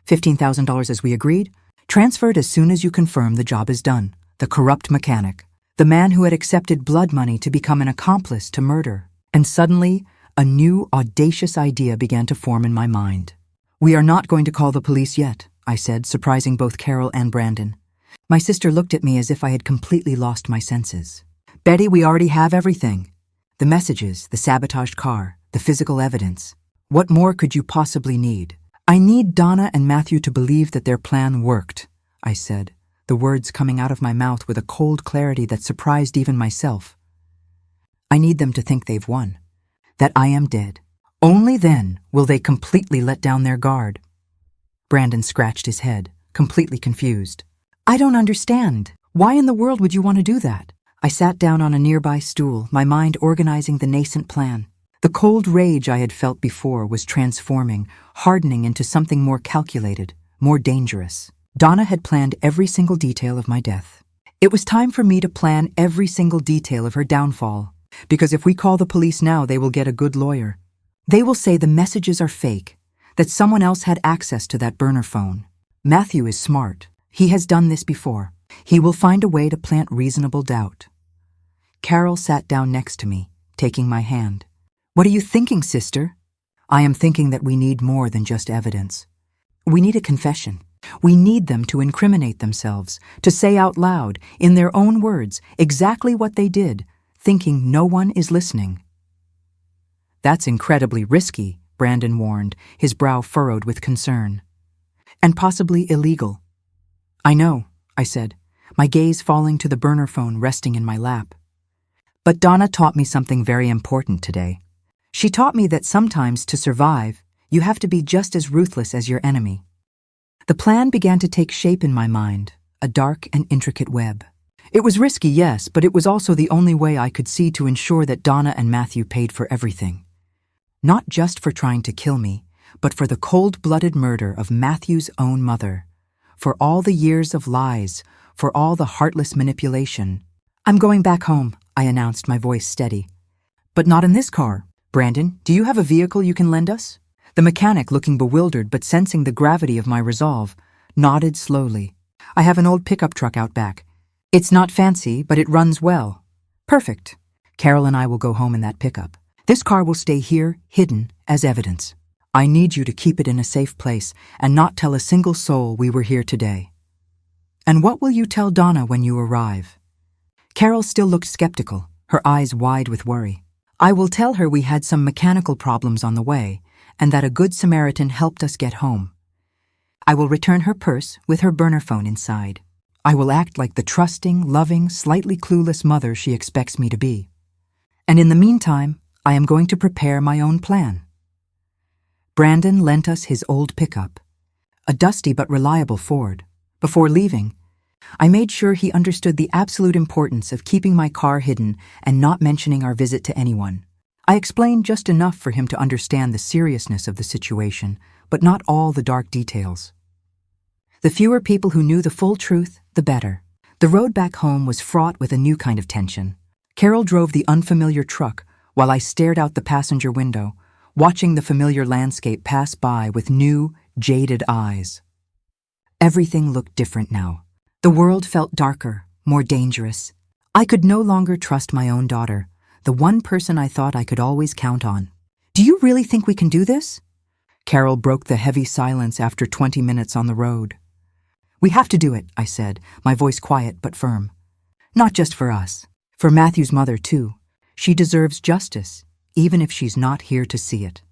$15,000 as we agreed. Transferred as soon as you confirm the job is done. The corrupt mechanic. The man who had accepted blood money to become an accomplice to murder." And suddenly, a new, audacious idea began to form in my mind. "We are not going to call the police yet," I said, surprising both Carol and Brandon. My sister looked at me as if I had completely lost my senses. "Betty, we already have everything. The messages, the sabotaged car, the physical evidence. What more could you possibly need?" "I need Donna and Matthew to believe that their plan worked," I said, the words coming out of my mouth with a cold clarity that surprised even myself. "I need them to think they've won, that I am dead. Only then will they completely let down their guard." Brandon scratched his head, completely confused. "I don't understand. Why in the world would you want to do that?" I sat down on a nearby stool, my mind organizing the nascent plan. The cold rage I had felt before was transforming, hardening into something more calculated, more dangerous. Donna had planned every single detail of my death. It was time for me to plan every single detail of her downfall, because if we call the police now, they will get a good lawyer. They will say the messages are fake, that someone else had access to that burner phone. Matthew is smart. He has done this before. He will find a way to plant reasonable doubt. Carol sat down next to me, taking my hand. "What are you thinking, sister?" "I am thinking that we need more than just evidence. We need a confession. We need them to incriminate themselves, to say out loud, in their own words, exactly what they did, thinking no one is listening." "That's incredibly risky," Brandon warned, his brow furrowed with concern. and possibly illegal. I know, I said, my gaze falling to the burner phone resting in my lap. But Donna taught me something very important today. She taught me that sometimes to survive, you have to be just as ruthless as your enemy. The plan began to take shape in my mind, a dark and intricate web. It was risky, yes, but it was also the only way I could see to ensure that Donna and Matthew paid for everything. Not just for trying to kill me, but for the cold-blooded murder of Matthew's own mother, for all the years of lies, for all the heartless manipulation. I'm going back home, I announced, my voice steady. But not in this car. Brandon, do you have a vehicle you can lend us? The mechanic, looking bewildered but sensing the gravity of my resolve, nodded slowly. I have an old pickup truck out back. It's not fancy, but it runs well. Perfect. Carol and I will go home in that pickup. This car will stay here, hidden, as evidence. I need you to keep it in a safe place and not tell a single soul we were here today. And what will you tell Donna when you arrive? Carol still looked skeptical, her eyes wide with worry. I will tell her we had some mechanical problems on the way and that a good Samaritan helped us get home. I will return her purse with her burner phone inside. I will act like the trusting, loving, slightly clueless mother she expects me to be. And in the meantime, I am going to prepare my own plan. Brandon lent us his old pickup, a dusty but reliable Ford. Before leaving, I made sure he understood the absolute importance of keeping my car hidden and not mentioning our visit to anyone. I explained just enough for him to understand the seriousness of the situation, but not all the dark details. The fewer people who knew the full truth, the better. The road back home was fraught with a new kind of tension. Carol drove the unfamiliar truck while I stared out the passenger window, watching the familiar landscape pass by with new, jaded eyes. Everything looked different now. The world felt darker, more dangerous. I could no longer trust my own daughter, the one person I thought I could always count on. Do you really think we can do this? Carol broke the heavy silence after 20 minutes on the road. We have to do it, I said, my voice quiet but firm. Not just for us, for Matthew's mother too. She deserves justice, even if she's not here to see it.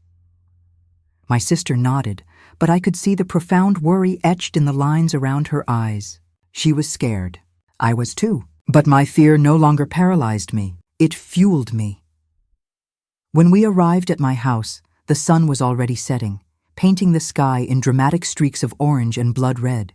My sister nodded, but I could see the profound worry etched in the lines around her eyes. She was scared. I was too. But my fear no longer paralyzed me. It fueled me. When we arrived at my house, the sun was already setting, painting the sky in dramatic streaks of orange and blood red.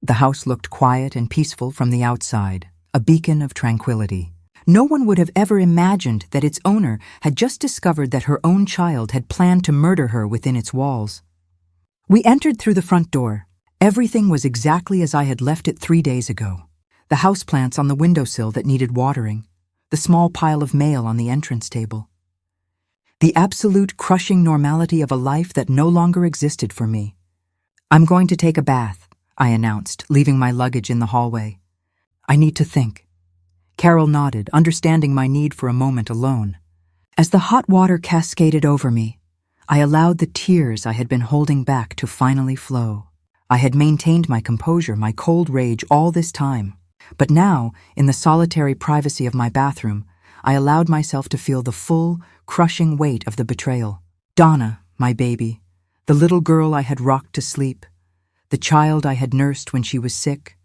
The house looked quiet and peaceful from the outside, a beacon of tranquility. No one would have ever imagined that its owner had just discovered that her own child had planned to murder her within its walls. We entered through the front door. Everything was exactly as I had left it 3 days ago. The houseplants on the windowsill that needed watering, the small pile of mail on the entrance table. The absolute crushing normality of a life that no longer existed for me. I'm going to take a bath, I announced, leaving my luggage in the hallway. I need to think. Carol nodded, understanding my need for a moment alone. As the hot water cascaded over me, I allowed the tears I had been holding back to finally flow. I had maintained my composure, my cold rage all this time. But now, in the solitary privacy of my bathroom, I allowed myself to feel the full, crushing weight of the betrayal. Donna, my baby, the little girl I had rocked to sleep, the child I had nursed when she was sick,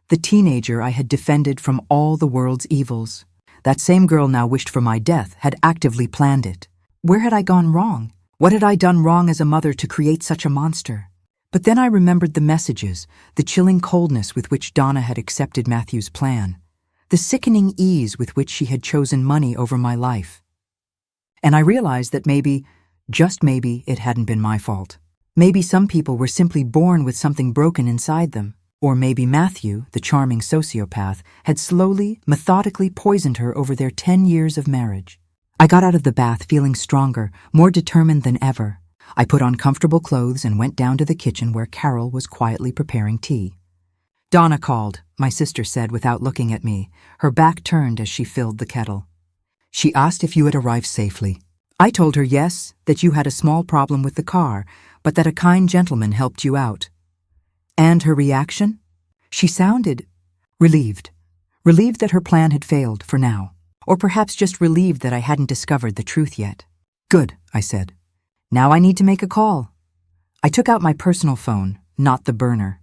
the teenager I had defended from all the world's evils. That same girl now wished for my death, had actively planned it. Where had I gone wrong? What had I done wrong as a mother to create such a monster? But then I remembered the messages, the chilling coldness with which Donna had accepted Matthew's plan, the sickening ease with which she had chosen money over my life. And I realized that maybe, just maybe, it hadn't been my fault. Maybe some people were simply born with something broken inside them. Or maybe Matthew, the charming sociopath, had slowly, methodically poisoned her over their 10 years of marriage. I got out of the bath feeling stronger, more determined than ever. I put on comfortable clothes and went down to the kitchen where Carol was quietly preparing tea. Donna called, my sister said without looking at me, her back turned as she filled the kettle. She asked if you had arrived safely. I told her yes, that you had a small problem with the car, but that a kind gentleman helped you out. And her reaction? She sounded relieved. Relieved that her plan had failed, for now. Or perhaps just relieved that I hadn't discovered the truth yet. Good, I said. Now I need to make a call. I took out my personal phone, not the burner.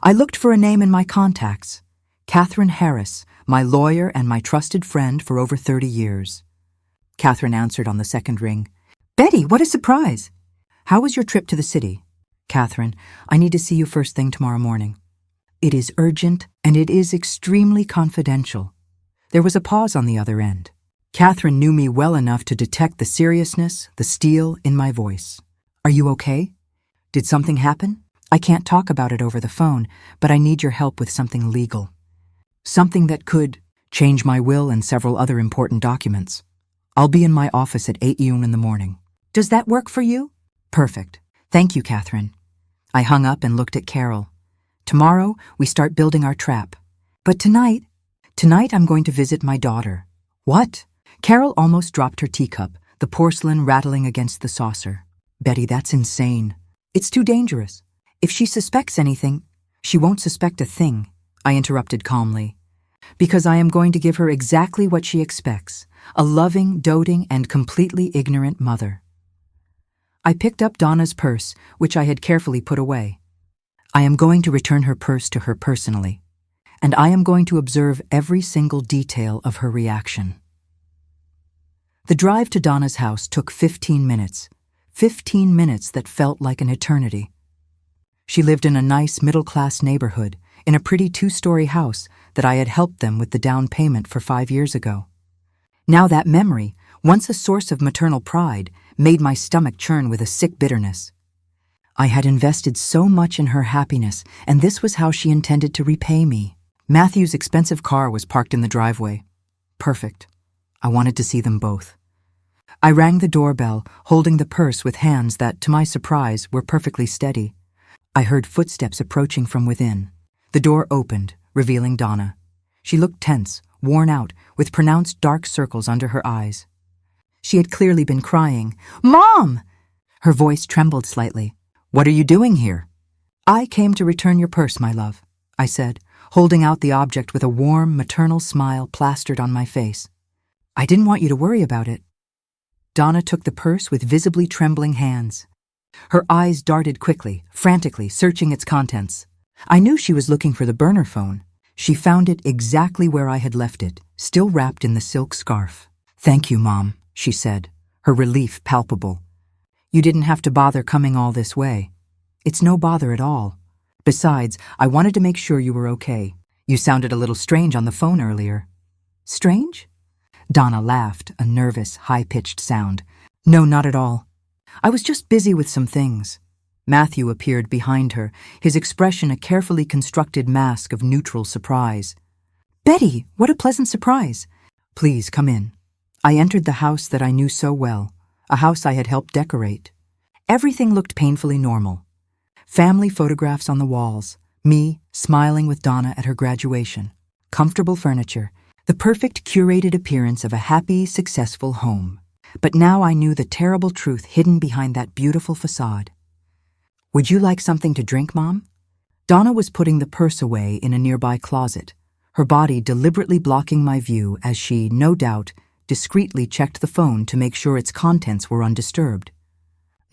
I looked for a name in my contacts. Catherine Harris, my lawyer and my trusted friend for over 30 years. Catherine answered on the second ring. Betty, what a surprise! How was your trip to the city? Catherine, I need to see you first thing tomorrow morning. It is urgent, and it is extremely confidential. There was a pause on the other end. Catherine knew me well enough to detect the seriousness, the steel in my voice. Are you okay? Did something happen? I can't talk about it over the phone, but I need your help with something legal. Something that could change my will and several other important documents. I'll be in my office at 8 a.m. in the morning. Does that work for you? Perfect. Thank you, Catherine. I hung up and looked at Carol. Tomorrow, we start building our trap. But tonight I'm going to visit my daughter. What? Carol almost dropped her teacup, the porcelain rattling against the saucer. Betty, that's insane. It's too dangerous. If she suspects anything, she won't suspect a thing, I interrupted calmly. Because I am going to give her exactly what she expects, a loving, doting, and completely ignorant mother. I picked up Donna's purse, which I had carefully put away. I am going to return her purse to her personally, and I am going to observe every single detail of her reaction. The drive to Donna's house took 15 minutes. 15 minutes that felt like an eternity. She lived in a nice middle-class neighborhood, in a pretty 2-story house that I had helped them with the down payment for 5 years ago. Now that memory, once a source of maternal pride, made my stomach churn with a sick bitterness. I had invested so much in her happiness, and this was how she intended to repay me. Matthew's expensive car was parked in the driveway. Perfect. I wanted to see them both. I rang the doorbell, holding the purse with hands that, to my surprise, were perfectly steady. I heard footsteps approaching from within. The door opened, revealing Donna. She looked tense, worn out, with pronounced dark circles under her eyes. She had clearly been crying. Mom! Her voice trembled slightly. What are you doing here? I came to return your purse, my love, I said, holding out the object with a warm, maternal smile plastered on my face. I didn't want you to worry about it. Donna took the purse with visibly trembling hands. Her eyes darted quickly, frantically, searching its contents. I knew she was looking for the burner phone. She found it exactly where I had left it, still wrapped in the silk scarf. Thank you, Mom, she said, her relief palpable. You didn't have to bother coming all this way. It's no bother at all. Besides, I wanted to make sure you were okay. You sounded a little strange on the phone earlier. Strange? Donna laughed, a nervous, high-pitched sound. No, not at all. I was just busy with some things. Matthew appeared behind her, his expression a carefully constructed mask of neutral surprise. Betty, what a pleasant surprise. Please, come in. I entered the house that I knew so well, a house I had helped decorate. Everything looked painfully normal. Family photographs on the walls, me smiling with Donna at her graduation, comfortable furniture, the perfect curated appearance of a happy, successful home. But now I knew the terrible truth hidden behind that beautiful facade. Would you like something to drink, Mom? Donna was putting the purse away in a nearby closet, her body deliberately blocking my view as she, no doubt, discreetly checked the phone to make sure its contents were undisturbed.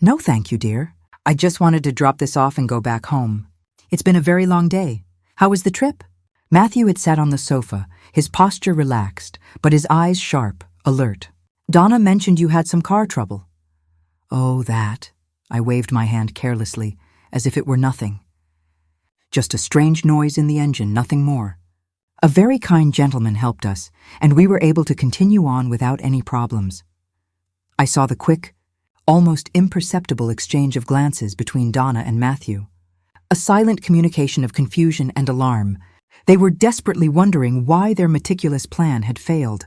No, thank you, dear. I just wanted to drop this off and go back home. It's been a very long day. How was the trip? Matthew had sat on the sofa, his posture relaxed, but his eyes sharp, alert. Donna mentioned you had some car trouble. Oh, that. I waved my hand carelessly, as if it were nothing. Just a strange noise in the engine, nothing more. A very kind gentleman helped us, and we were able to continue on without any problems. I saw the quick, almost imperceptible exchange of glances between Donna and Matthew. A silent communication of confusion and alarm. They were desperately wondering why their meticulous plan had failed.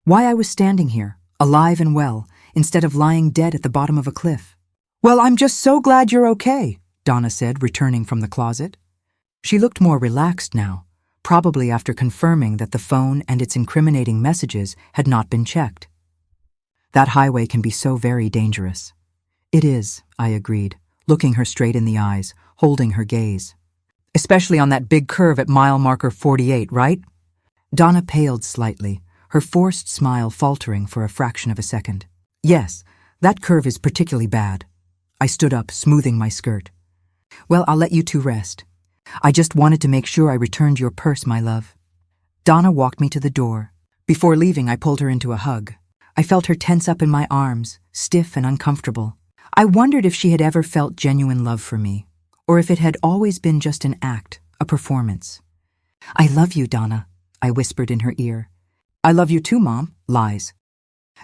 Why I was standing here, alive and well, instead of lying dead at the bottom of a cliff. Well, I'm just so glad you're okay, Donna said, returning from the closet. She looked more relaxed now, probably after confirming that the phone and its incriminating messages had not been checked. That highway can be so very dangerous. It is, I agreed, looking her straight in the eyes, holding her gaze. Especially on that big curve at mile marker 48, right? Donna paled slightly, her forced smile faltering for a fraction of a second. Yes, that curve is particularly bad. I stood up, smoothing my skirt. Well, I'll let you two rest. I just wanted to make sure I returned your purse, my love. Donna walked me to the door. Before leaving, I pulled her into a hug. I felt her tense up in my arms, stiff and uncomfortable. I wondered if she had ever felt genuine love for me, or if it had always been just an act, a performance. I love you, Donna, I whispered in her ear. I love you too, Mom. Lies.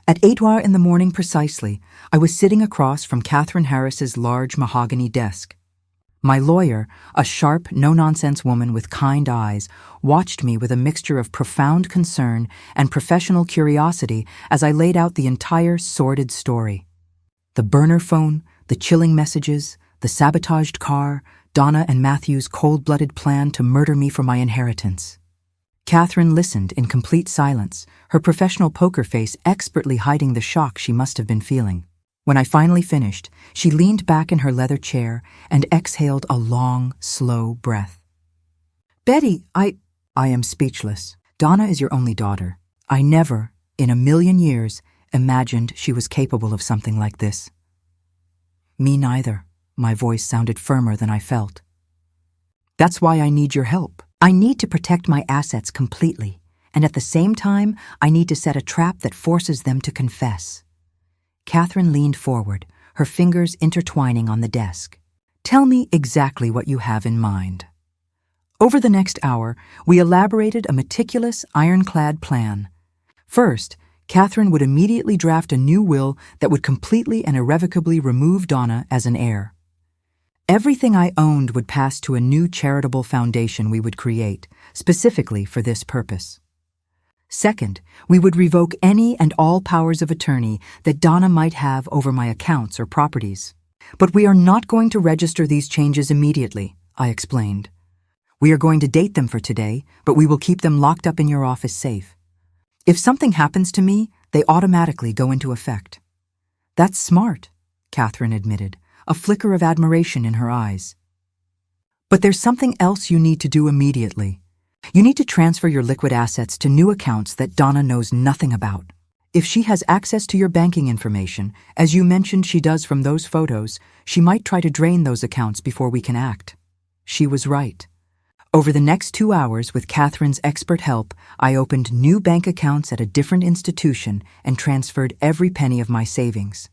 At 8 in the morning precisely, I was sitting across from Catherine Harris's large mahogany desk. My lawyer, a sharp, no-nonsense woman with kind eyes, watched me with a mixture of profound concern and professional curiosity as I laid out the entire sordid story. The burner phone, the chilling messages, the sabotaged car, Donna and Matthew's cold-blooded plan to murder me for my inheritance. Catherine listened in complete silence, her professional poker face expertly hiding the shock she must have been feeling. When I finally finished, she leaned back in her leather chair and exhaled a long, slow breath. Betty, I am speechless. Donna is your only daughter. I never, in a million years, imagined she was capable of something like this. Me neither. My voice sounded firmer than I felt. That's why I need your help. I need to protect my assets completely, and at the same time, I need to set a trap that forces them to confess. Catherine leaned forward, her fingers intertwining on the desk. Tell me exactly what you have in mind. Over the next hour, we elaborated a meticulous, ironclad plan. First, Catherine would immediately draft a new will that would completely and irrevocably remove Donna as an heir. Everything I owned would pass to a new charitable foundation we would create, specifically for this purpose. Second, we would revoke any and all powers of attorney that Donna might have over my accounts or properties. But we are not going to register these changes immediately, I explained. We are going to date them for today, but we will keep them locked up in your office safe. If something happens to me, they automatically go into effect. That's smart, Catherine admitted, a flicker of admiration in her eyes. But there's something else you need to do immediately. You need to transfer your liquid assets to new accounts that Donna knows nothing about. If she has access to your banking information, as you mentioned she does from those photos, she might try to drain those accounts before we can act. She was right. Over the next 2 hours, with Catherine's expert help, I opened new bank accounts at a different institution and transferred every penny of my savings.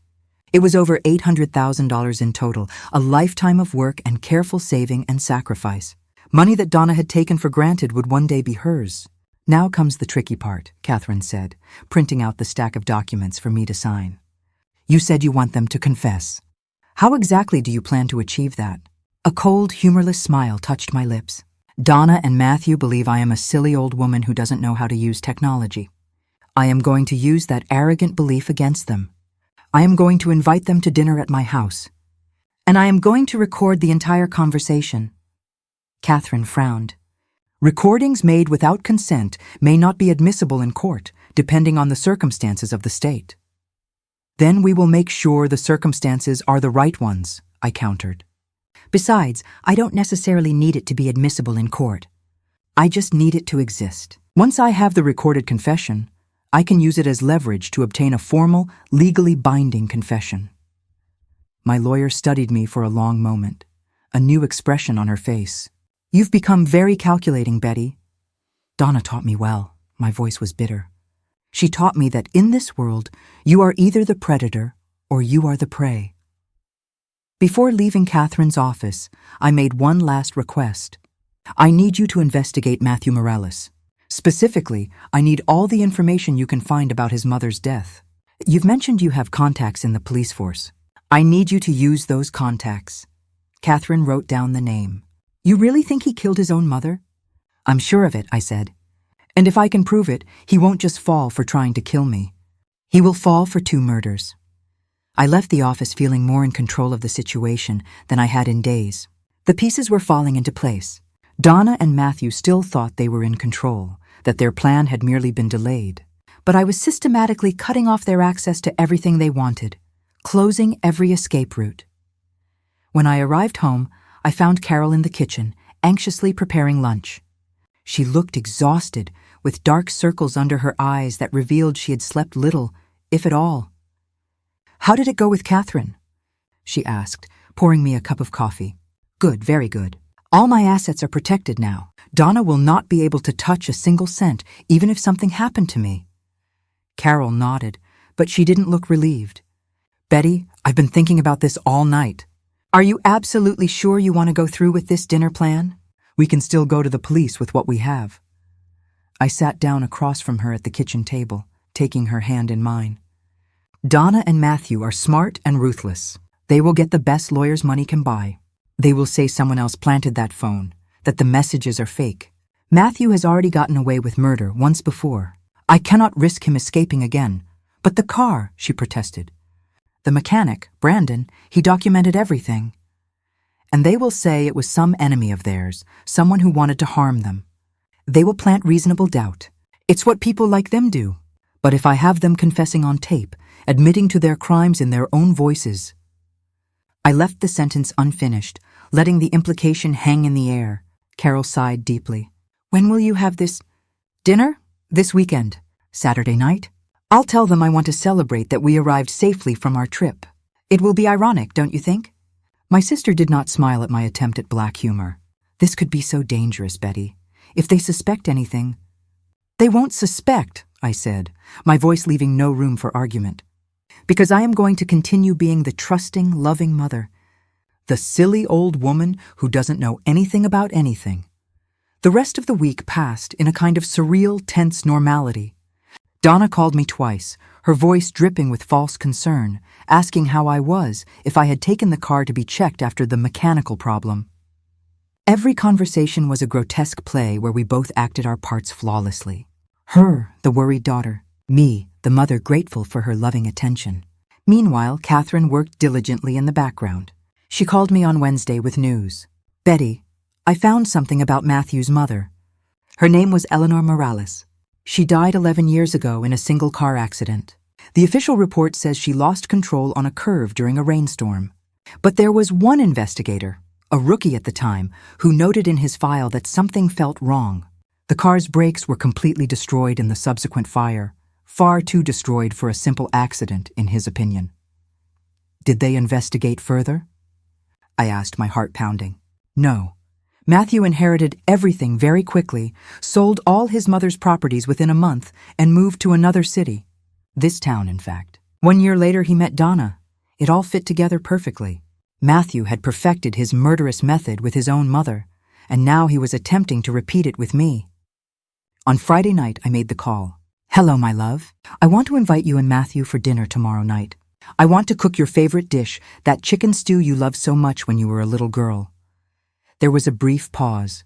It was over $800,000 in total, a lifetime of work and careful saving and sacrifice. Money that Donna had taken for granted would one day be hers. Now comes the tricky part, Catherine said, printing out the stack of documents for me to sign. You said you want them to confess. How exactly do you plan to achieve that? A cold, humorless smile touched my lips. Donna and Matthew believe I am a silly old woman who doesn't know how to use technology. I am going to use that arrogant belief against them. I am going to invite them to dinner at my house. And I am going to record the entire conversation. Catherine frowned. Recordings made without consent may not be admissible in court, depending on the circumstances of the state. Then we will make sure the circumstances are the right ones, I countered. Besides, I don't necessarily need it to be admissible in court. I just need it to exist. Once I have the recorded confession, I can use it as leverage to obtain a formal, legally binding confession. My lawyer studied me for a long moment, a new expression on her face. You've become very calculating, Betty. Donna taught me well. My voice was bitter. She taught me that in this world, you are either the predator or you are the prey. Before leaving Catherine's office, I made one last request. I need you to investigate Matthew Morales. Specifically, I need all the information you can find about his mother's death. You've mentioned you have contacts in the police force. I need you to use those contacts. Catherine wrote down the name. You really think he killed his own mother? I'm sure of it, I said. And if I can prove it, he won't just fall for trying to kill me. He will fall for 2 murders. I left the office feeling more in control of the situation than I had in days. The pieces were falling into place. Donna and Matthew still thought they were in control, that their plan had merely been delayed. But I was systematically cutting off their access to everything they wanted, closing every escape route. When I arrived home, I found Carol in the kitchen, anxiously preparing lunch. She looked exhausted, with dark circles under her eyes that revealed she had slept little, if at all. How did it go with Catherine? she asked, pouring me a cup of coffee. Good, very good. All my assets are protected now. Donna will not be able to touch a single cent, even if something happened to me. Carol nodded, but she didn't look relieved. Betty, I've been thinking about this all night. Are you absolutely sure you want to go through with this dinner plan? We can still go to the police with what we have. I sat down across from her at the kitchen table, taking her hand in mine. Donna and Matthew are smart and ruthless. They will get the best lawyers money can buy. They will say someone else planted that phone, that the messages are fake. Matthew has already gotten away with murder once before. I cannot risk him escaping again. But the car, she protested. The mechanic, Brandon, he documented everything. And they will say it was some enemy of theirs, someone who wanted to harm them. They will plant reasonable doubt. It's what people like them do. But if I have them confessing on tape, admitting to their crimes in their own voices. I left the sentence unfinished, letting the implication hang in the air. Carol sighed deeply. When will you have this dinner? This weekend. Saturday night? I'll tell them I want to celebrate that we arrived safely from our trip. It will be ironic, don't you think? My sister did not smile at my attempt at black humor. This could be so dangerous, Betty. If they suspect anything... They won't suspect, I said, my voice leaving no room for argument. Because I am going to continue being the trusting, loving mother. The silly old woman who doesn't know anything about anything. The rest of the week passed in a kind of surreal, tense normality. Donna called me twice, her voice dripping with false concern, asking how I was, if I had taken the car to be checked after the mechanical problem. Every conversation was a grotesque play where we both acted our parts flawlessly. Her, the worried daughter. Me, the mother grateful for her loving attention. Meanwhile, Catherine worked diligently in the background. She called me on Wednesday with news. Betty, I found something about Matthew's mother. Her name was Eleanor Morales. She died 11 years ago in a single car accident. The official report says she lost control on a curve during a rainstorm. But there was one investigator, a rookie at the time, who noted in his file that something felt wrong. The car's brakes were completely destroyed in the subsequent fire, far too destroyed for a simple accident, in his opinion. Did they investigate further? I asked, my heart pounding. No. Matthew inherited everything very quickly, sold all his mother's properties within a month, and moved to another city. This town, in fact. 1 year later, he met Donna. It all fit together perfectly. Matthew had perfected his murderous method with his own mother, and now he was attempting to repeat it with me. On Friday night, I made the call. Hello, my love. I want to invite you and Matthew for dinner tomorrow night. I want to cook your favorite dish, that chicken stew you loved so much when you were a little girl. There was a brief pause.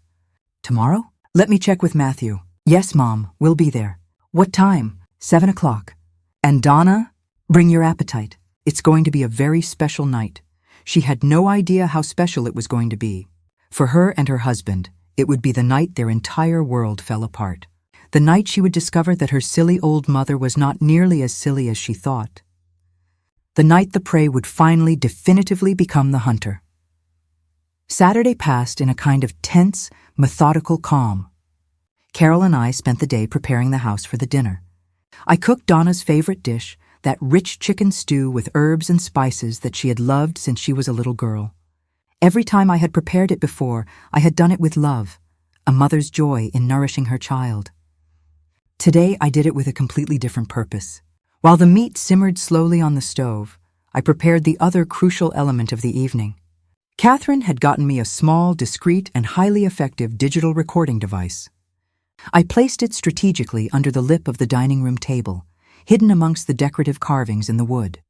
Tomorrow? Let me check with Matthew. Yes, Mom, we'll be there. What time? 7 o'clock. And Donna? Bring your appetite. It's going to be a very special night. She had no idea how special it was going to be. For her and her husband, it would be the night their entire world fell apart. The night she would discover that her silly old mother was not nearly as silly as she thought. The night the prey would finally definitively become the hunter. Saturday passed in a kind of tense, methodical calm. Carol and I spent the day preparing the house for the dinner. I cooked Donna's favorite dish, that rich chicken stew with herbs and spices that she had loved since she was a little girl. Every time I had prepared it before, I had done it with love, a mother's joy in nourishing her child. Today, I did it with a completely different purpose. While the meat simmered slowly on the stove, I prepared the other crucial element of the evening. Catherine had gotten me a small, discreet, and highly effective digital recording device. I placed it strategically under the lip of the dining room table, hidden amongst the decorative carvings in the wood.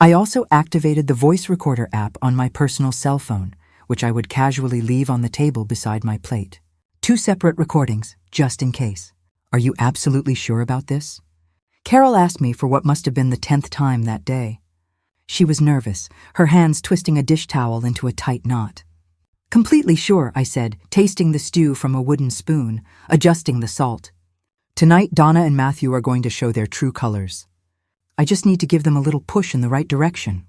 I also activated the voice recorder app on my personal cell phone, which I would casually leave on the table beside my plate. 2 separate recordings, just in case. Are you absolutely sure about this? Carol asked me for what must have been the 10th time that day. She was nervous, her hands twisting a dish towel into a tight knot. Completely sure, I said, tasting the stew from a wooden spoon, adjusting the salt. Tonight, Donna and Matthew are going to show their true colors. I just need to give them a little push in the right direction.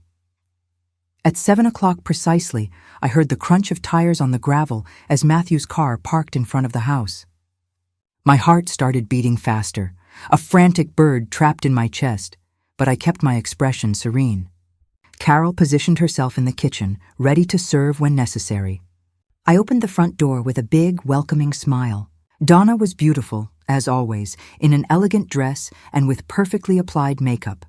At 7 o'clock precisely, I heard the crunch of tires on the gravel as Matthew's car parked in front of the house. My heart started beating faster, a frantic bird trapped in my chest, but I kept my expression serene. Carol positioned herself in the kitchen, ready to serve when necessary. I opened the front door with a big, welcoming smile. Donna was beautiful, as always, in an elegant dress and with perfectly applied makeup.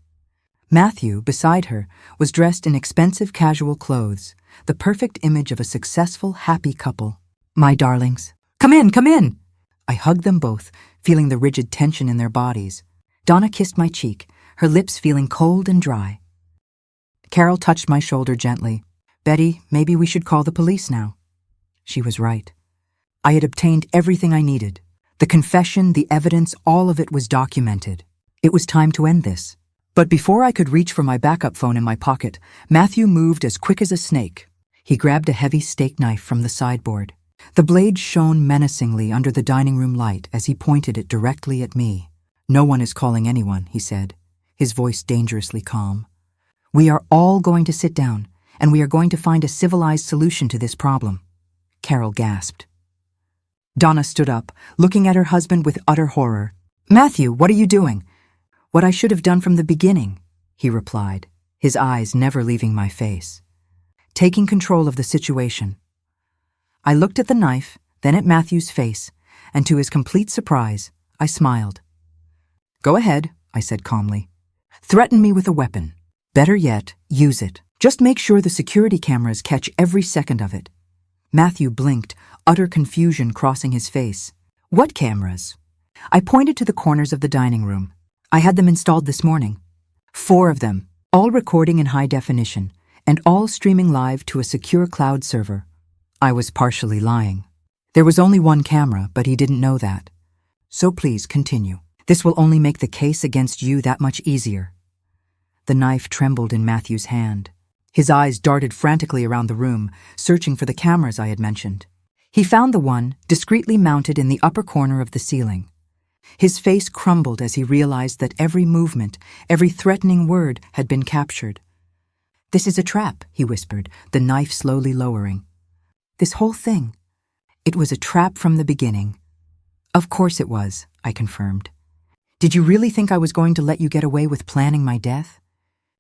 Matthew, beside her, was dressed in expensive casual clothes, the perfect image of a successful, happy couple. My darlings. Come in, come in! I hugged them both, feeling the rigid tension in their bodies. Donna kissed my cheek, her lips feeling cold and dry. Carol touched my shoulder gently. Betty, maybe we should call the police now. She was right. I had obtained everything I needed. The confession, the evidence, all of it was documented. It was time to end this. But before I could reach for my backup phone in my pocket, Matthew moved as quick as a snake. He grabbed a heavy steak knife from the sideboard. The blade shone menacingly under the dining room light as he pointed it directly at me. No one is calling anyone, he said, his voice dangerously calm. We are all going to sit down, and we are going to find a civilized solution to this problem. Carol gasped. Donna stood up, looking at her husband with utter horror. Matthew, what are you doing? What I should have done from the beginning, he replied, his eyes never leaving my face. Taking control of the situation. I looked at the knife, then at Matthew's face, and to his complete surprise, I smiled. Go ahead, I said calmly. Threaten me with a weapon. Better yet, use it. Just make sure the security cameras catch every second of it. Matthew blinked, utter confusion crossing his face. What cameras? I pointed to the corners of the dining room. I had them installed this morning. 4 of them, all recording in high definition, and all streaming live to a secure cloud server. I was partially lying. There was only 1 camera, but he didn't know that. So please continue. This will only make the case against you that much easier. The knife trembled in Matthew's hand. His eyes darted frantically around the room, searching for the cameras I had mentioned. He found the one discreetly mounted in the upper corner of the ceiling. His face crumbled as he realized that every movement, every threatening word had been captured. This is a trap, he whispered, the knife slowly lowering. This whole thing. It was a trap from the beginning. Of course it was, I confirmed. Did you really think I was going to let you get away with planning my death?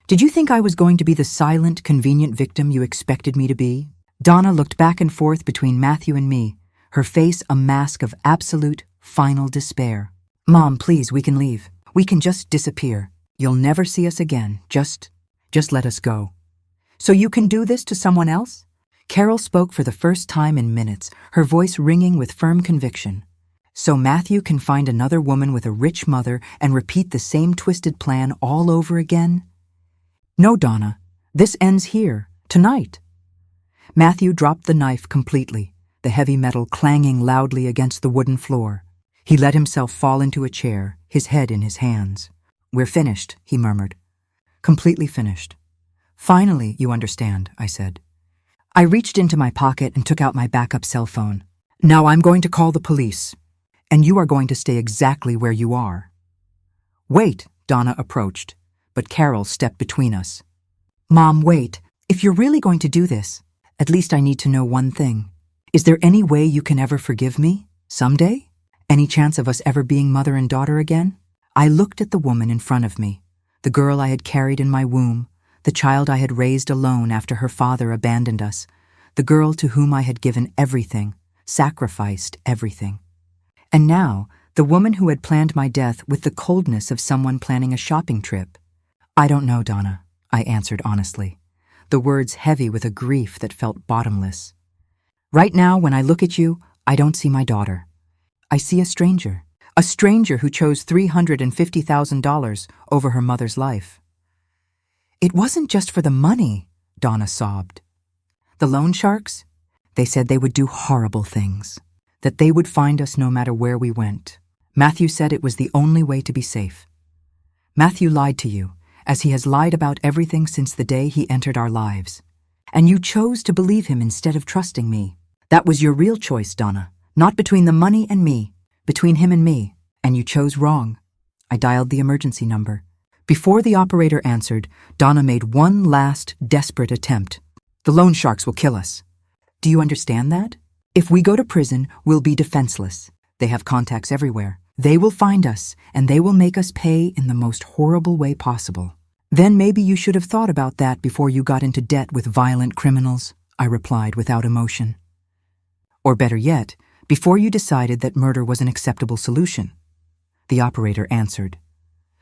Did you think I was going to be the silent, convenient victim you expected me to be? Donna looked back and forth between Matthew and me, her face a mask of absolute, final despair. Mom, please, we can leave. We can just disappear. You'll never see us again. Just let us go. So you can do this to someone else? Carol spoke for the first time in minutes, her voice ringing with firm conviction. So Matthew can find another woman with a rich mother and repeat the same twisted plan all over again? No, Donna. This ends here, tonight. Matthew dropped the knife completely, the heavy metal clanging loudly against the wooden floor. He let himself fall into a chair, his head in his hands. We're finished, he murmured. Completely finished. Finally, you understand, I said. I reached into my pocket and took out my backup cell phone. Now I'm going to call the police, and you are going to stay exactly where you are. Wait, Donna approached, but Carol stepped between us. Mom, wait. If you're really going to do this, at least I need to know one thing. Is there any way you can ever forgive me? Someday? Any chance of us ever being mother and daughter again? I looked at the woman in front of me, the girl I had carried in my womb, the child I had raised alone after her father abandoned us, the girl to whom I had given everything, sacrificed everything. And now, the woman who had planned my death with the coldness of someone planning a shopping trip. I don't know, Donna, I answered honestly, the words heavy with a grief that felt bottomless. Right now, when I look at you, I don't see my daughter. I see a stranger who chose $350,000 over her mother's life. It wasn't just for the money, Donna sobbed. The loan sharks? They said they would do horrible things, that they would find us no matter where we went. Matthew said it was the only way to be safe. Matthew lied to you, as he has lied about everything since the day he entered our lives. And you chose to believe him instead of trusting me. That was your real choice, Donna, not between the money and me, between him and me, and you chose wrong. I dialed the emergency number. Before the operator answered, Donna made one last, desperate attempt. The loan sharks will kill us. Do you understand that? If we go to prison, we'll be defenseless. They have contacts everywhere. They will find us, and they will make us pay in the most horrible way possible. Then maybe you should have thought about that before you got into debt with violent criminals, I replied without emotion. Or better yet, before you decided that murder was an acceptable solution. The operator answered.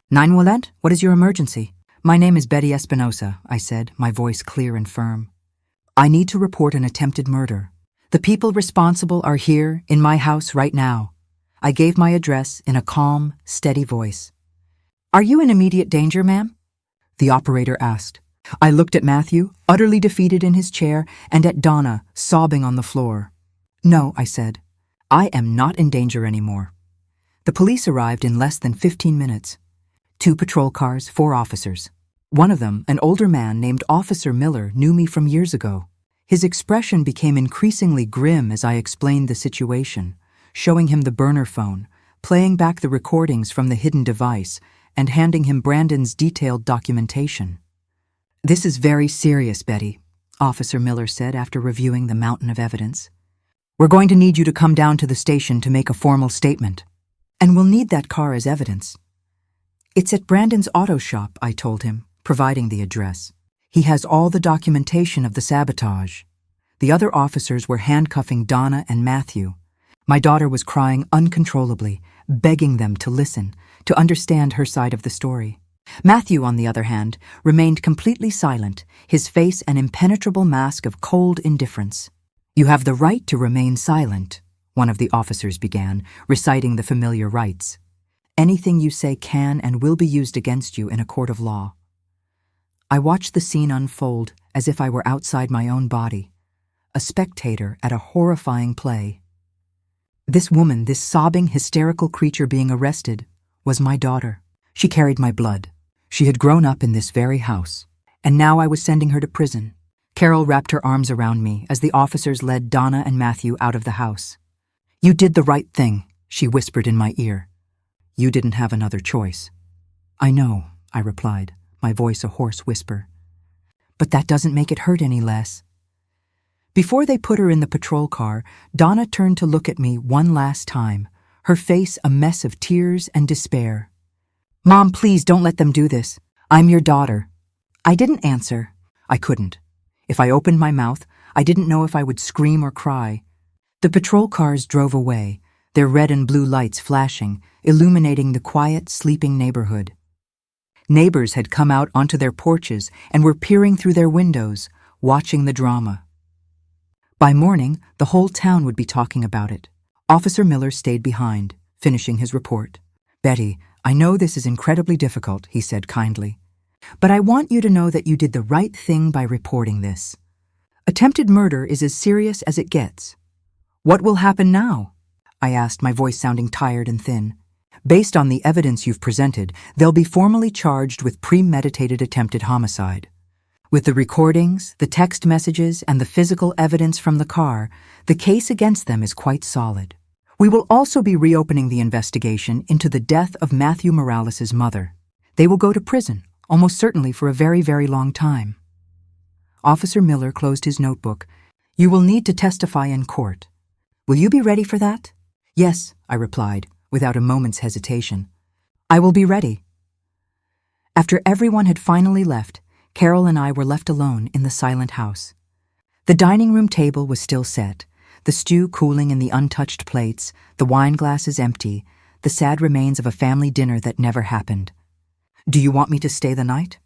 911, what is your emergency? My name is Betty Espinosa, I said, my voice clear and firm. I need to report an attempted murder. The people responsible are here in my house right now. I gave my address in a calm, steady voice. Are you in immediate danger, ma'am? The operator asked. I looked at Matthew, utterly defeated in his chair, and at Donna, sobbing on the floor. No, I said. I am not in danger anymore. The police arrived in less than 15 minutes. 2 patrol cars, 4 officers. One of them, an older man named Officer Miller, knew me from years ago. His expression became increasingly grim as I explained the situation, showing him the burner phone, playing back the recordings from the hidden device, and handing him Brandon's detailed documentation. This is very serious, Betty, Officer Miller said after reviewing the mountain of evidence. We're going to need you to come down to the station to make a formal statement. And we'll need that car as evidence. It's at Brandon's auto shop, I told him, providing the address. He has all the documentation of the sabotage. The other officers were handcuffing Donna and Matthew. My daughter was crying uncontrollably, begging them to listen, to understand her side of the story. Matthew, on the other hand, remained completely silent, his face an impenetrable mask of cold indifference. You have the right to remain silent, one of the officers began, reciting the familiar rights. Anything you say can and will be used against you in a court of law. I watched the scene unfold as if I were outside my own body, a spectator at a horrifying play. This woman, this sobbing, hysterical creature being arrested, was my daughter. She carried my blood. She had grown up in this very house, and now I was sending her to prison. Carol wrapped her arms around me as the officers led Donna and Matthew out of the house. You did the right thing, she whispered in my ear. You didn't have another choice. I know, I replied, my voice a hoarse whisper. But that doesn't make it hurt any less. Before they put her in the patrol car, Donna turned to look at me one last time, her face a mess of tears and despair. Mom, please don't let them do this. I'm your daughter. I didn't answer. I couldn't. If I opened my mouth, I didn't know if I would scream or cry. The patrol cars drove away, their red and blue lights flashing, illuminating the quiet, sleeping neighborhood. Neighbors had come out onto their porches and were peering through their windows, watching the drama. By morning, the whole town would be talking about it. Officer Miller stayed behind, finishing his report. Betty, I know this is incredibly difficult, he said kindly. But I want you to know that you did the right thing by reporting this. Attempted murder is as serious as it gets. What will happen now? I asked, my voice sounding tired and thin. Based on the evidence you've presented, they'll be formally charged with premeditated attempted homicide. With the recordings, the text messages, and the physical evidence from the car, the case against them is quite solid. We will also be reopening the investigation into the death of Matthew Morales' mother. They will go to prison, almost certainly for a very, very long time. Officer Miller closed his notebook. You will need to testify in court. Will you be ready for that? Yes, I replied, without a moment's hesitation. I will be ready. After everyone had finally left, Carol and I were left alone in the silent house. The dining room table was still set, the stew cooling in the untouched plates, the wine glasses empty, the sad remains of a family dinner that never happened. Do you want me to stay the night?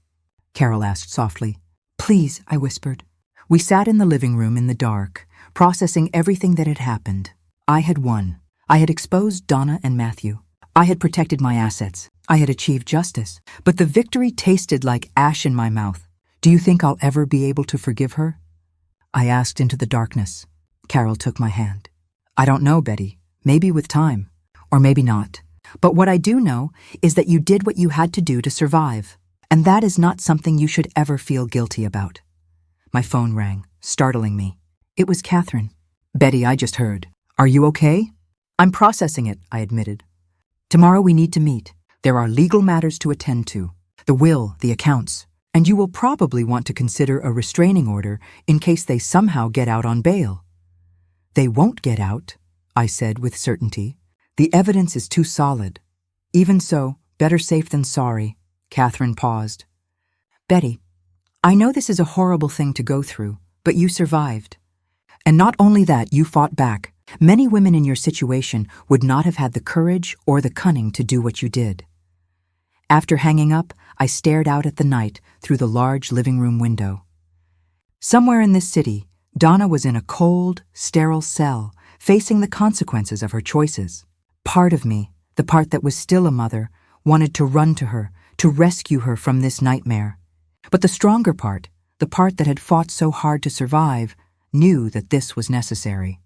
Carol asked softly. Please, I whispered. We sat in the living room in the dark, processing everything that had happened. I had won. I had exposed Donna and Matthew. I had protected my assets. I had achieved justice. But the victory tasted like ash in my mouth. Do you think I'll ever be able to forgive her? I asked into the darkness. Carol took my hand. I don't know, Betty. Maybe with time. Or maybe not. But what I do know is that you did what you had to do to survive. And that is not something you should ever feel guilty about. My phone rang, startling me. It was Catherine. Betty, I just heard. Are you okay? I'm processing it, I admitted. Tomorrow we need to meet. There are legal matters to attend to. The will, the accounts. And you will probably want to consider a restraining order in case they somehow get out on bail. They won't get out, I said with certainty. The evidence is too solid. Even so, better safe than sorry. Catherine paused. Betty, I know this is a horrible thing to go through, but you survived. And not only that, you fought back. Many women in your situation would not have had the courage or the cunning to do what you did. After hanging up, I stared out at the night through the large living room window. Somewhere in this city, Donna was in a cold, sterile cell, facing the consequences of her choices. Part of me, the part that was still a mother, wanted to run to her, to rescue her from this nightmare. But the stronger part, the part that had fought so hard to survive, knew that this was necessary.